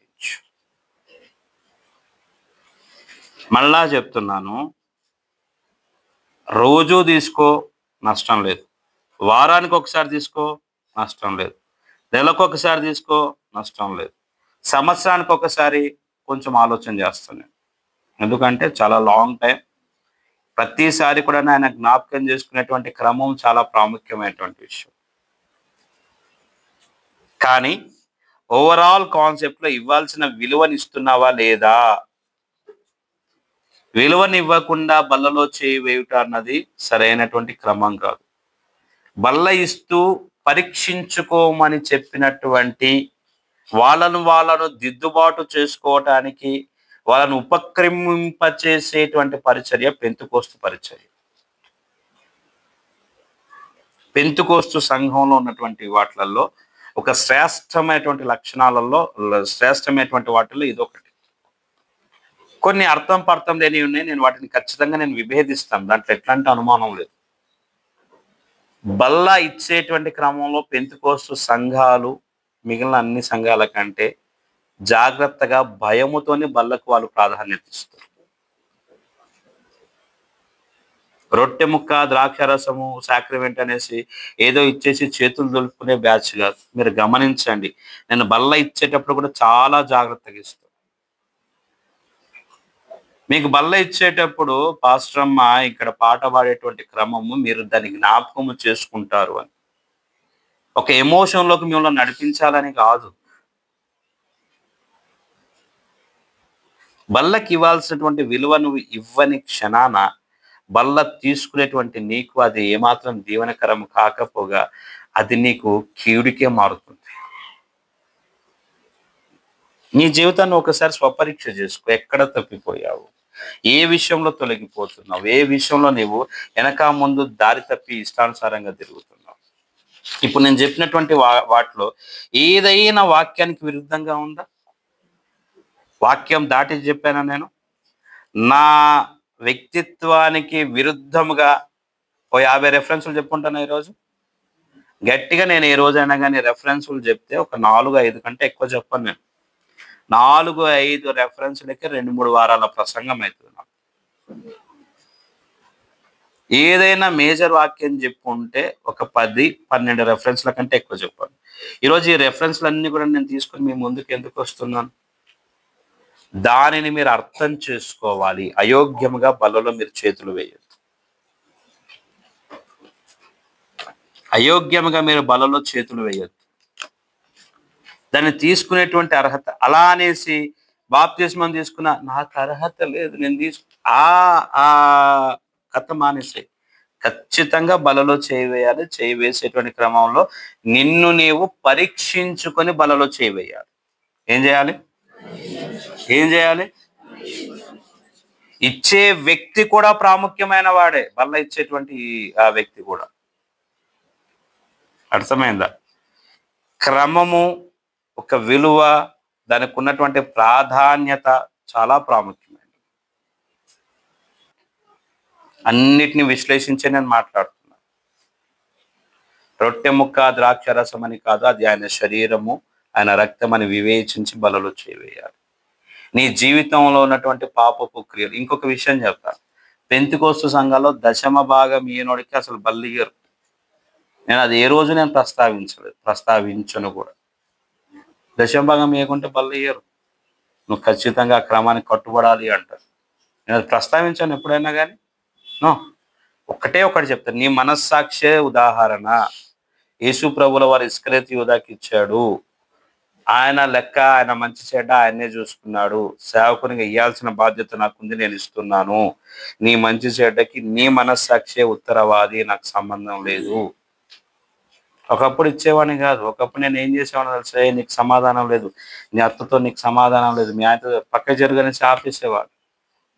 [SPEAKER 1] మళ్ళా చెప్తున్నాను, రోజు తీసుకో, నష్టం లేదు. వారానికి ఒకసారి తీసుకో, నష్టం లేదు. నెలకు ఒకసారి తీసుకో, నష్టం లేదు. సంవత్సరానికి ఒకసారి కొంచెం ఆలోచన చేస్తాను. ఎందుకంటే చాలా లాంగ్ టైం. ప్రతిసారి కూడా ఆయన జ్ఞాపకం చేసుకునేటువంటి క్రమం చాలా ప్రాముఖ్యమైనటువంటి విషయం. కానీ ఓవరాల్ కాన్సెప్ట్లో ఇవ్వాల్సిన విలువని ఇస్తున్నావా లేదా? విలువని ఇవ్వకుండా బల్లలో చేయి వేయుట అన్నది సరైనటువంటి క్రమం కాదు. బల్ల ఇస్తూ పరీక్షించుకోమని చెప్పినటువంటి వాళ్ళను దిద్దుబాటు చేసుకోవటానికి, వాళ్ళను ఉపక్రమింపచేసేటువంటి పరిచర్య పెంతుకోస్తు పరిచర్య. పెంతుకోస్తు సంఘంలో ఉన్నటువంటి వాటిలలో ఒక శ్రేష్టమైనటువంటి లక్షణాలలో, శ్రేష్టమైనటువంటి వాటిలో ఇదొకటి. కొన్ని అర్థం పర్థం లేనివి ఉన్నాయి, నేను వాటిని ఖచ్చితంగా విభేదిస్తాను, దాంట్లో ఎట్లాంటి అనుమానం లేదు. బల్ల ఇచ్చేటువంటి క్రమంలో పెంతుకోస్తు సంఘాలు మిగిలిన అన్ని సంఘాల కంటే జాగ్రత్తగా భయముతోని బల్లకు వాళ్ళు ప్రాధాన్యత ఇస్తారు. రొట్టె ముక్క, ద్రాక్షరసము, సాక్రిమెంట్ అనేసి ఏదో ఇచ్చేసి చేతులు దులుపుకునే బ్యాచ్ కాదు. మీరు గమనించండి, నేను బల్ల ఇచ్చేటప్పుడు కూడా చాలా జాగ్రత్తగా ఇస్తాను. మీకు బల్ల ఇచ్చేటప్పుడు పాస్టరమ్మ ఇక్కడ పాట పాడేటువంటి క్రమము మీరు దాన్ని జ్ఞాపకము చేసుకుంటారు అని, ఒక ఎమోషన్లోకి మిమ్మల్ని నడిపించాలని కాదు. బల్లకి ఇవ్వాల్సినటువంటి విలువ నువ్వు ఇవ్వని క్షణాన బల్ల తీసుకునేటువంటి నీకు అది ఏమాత్రం దీవెనకరం కాకపోగా అది నీకు కీడుకే మారుతుంది. నీ జీవితాన్ని ఒకసారి స్వపరీక్ష చేసుకో. ఎక్కడ తప్పిపోయావు? ఏ విషయంలో తొలగిపోతున్నావు? ఏ విషయంలో నీవు వెనక ముందు దారి తప్పి ఇష్టానుసారంగా తిరుగుతున్నావు? ఇప్పుడు నేను చెప్పినటువంటి వాటిలో ఏదైనా వాక్యానికి విరుద్ధంగా ఉందా? వాక్యం దాటి చెప్పానా? నేను నా వ్యక్తిత్వానికి విరుద్ధముగా 50 రెఫరెన్సులు చెప్పుకుంటాను ఈరోజు. గట్టిగా నేను ఏ రోజైనా కానీ రెఫరెన్సులు చెప్తే ఒక 4-5 కంటే ఎక్కువ చెప్పాను. నేను 4-5 రెఫరెన్సులకి 2-3 వారాల ప్రసంగం అవుతుంది. ఏదైనా మేజర్ వాక్యం చెప్పుకుంటే ఒక 10-12 రెఫరెన్స్ల కంటే ఎక్కువ చెప్పాను. ఈరోజు ఈ రెఫరెన్స్లన్నీ కూడా నేను తీసుకుని మీ ముందుకు ఎందుకు వస్తున్నాను? దానిని మీరు అర్థం చేసుకోవాలి. అయోగ్యముగా బలలో మీరు చేతులు వేయొద్దు. అయోగ్యముగా మీరు బలలో చేతులు వేయొద్దు. దాన్ని తీసుకునేటువంటి అర్హత, అలా అనేసి బాప్తిస్మం తీసుకున్న నాకు అర్హత లేదు, నేను ఆ కథ మానేసి ఖచ్చితంగా బలలో చేయి వేయాలి. చేయి వేసేటువంటి క్రమంలో నిన్ను నీవు పరీక్షించుకొని బలలో చేయి వేయాలి. ఏం చేయాలి? ఇచ్చే వ్యక్తి కూడా ప్రాముఖ్యమైన వాడే, బల్ల ఇచ్చేటువంటి ఆ వ్యక్తి కూడా. అర్థమైందా? క్రమము, ఒక విలువ, దానికి ఉన్నటువంటి ప్రాధాన్యత చాలా ప్రాముఖ్యమైనది. అన్నిటిని విశ్లేషించే నేను మాట్లాడుతున్నా. రొట్టె ముక్క ద్రాక్ష రసం అని కాదు, అది ఆయన శరీరము, ఆయన రక్తం అని వివేచించి బలలో చేవేయాలి. నీ జీవితంలో ఉన్నటువంటి పాపపు క్రియలు. ఇంకొక విషయం చెప్తా, పెంతెకోస్తు సంఘాల్లో దశమ భాగం ఈయనోడికి అసలు బల్లి ఇయ్యరు. నేను అది ఏ రోజు నేను ప్రస్తావించను కూడా. దశమ భాగం ఇవ్వకుంటే బల్లి ఇయ్యరు, నువ్వు ఖచ్చితంగా ఆ క్రమానికి కట్టుబడాలి అంటారు. నేను అది ప్రస్తావించాను ఎప్పుడైనా కానీ. నో, ఒకటి చెప్తాను, నీ మనస్సాక్షే ఉదాహరణ. యేసు ప్రభుల వారు ఇస్కరియోతు యూదాకి ఇచ్చాడు. ఆయన లెక్క, ఆయన మంచి చెడ్డ ఆయన్నే చూసుకున్నాడు. సేవకునిగా ఇవ్వాల్సిన బాధ్యత నాకుంది, నేను ఇస్తున్నాను. నీ మంచి చెడ్డకి నీ మనస్సాక్షే ఉత్తరవాది, నాకు సంబంధం లేదు. ఒకప్పుడు ఇచ్చేవాడిని కాదు. ఒకప్పుడు నేను ఏం చేసేవాడిని తెలుసా, నీకు సమాధానం లేదు, నీ అత్తతో నీకు సమాధానం లేదు, మీ ఆయనతో పక్క జరగనేసి ఆపేసేవాడు.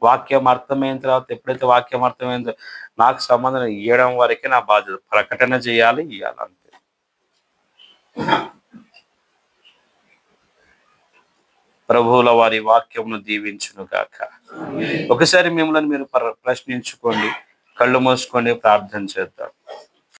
[SPEAKER 1] వాక్యం అర్థమైన తర్వాత, ఎప్పుడైతే వాక్యం అర్థమైందో, నాకు సంబంధం ఇవ్వడం వరకే నా బాధ్యత. ప్రకటన చేయాలి, ఇవ్వాలి, అంతే. ప్రభువుల వారి వాక్యమును దీవించును గాక. ఒకసారి మిమ్మల్ని మీరు ప్రశ్నించుకోండి, కళ్ళు మూసుకోండి, ప్రార్థన చేద్దాం.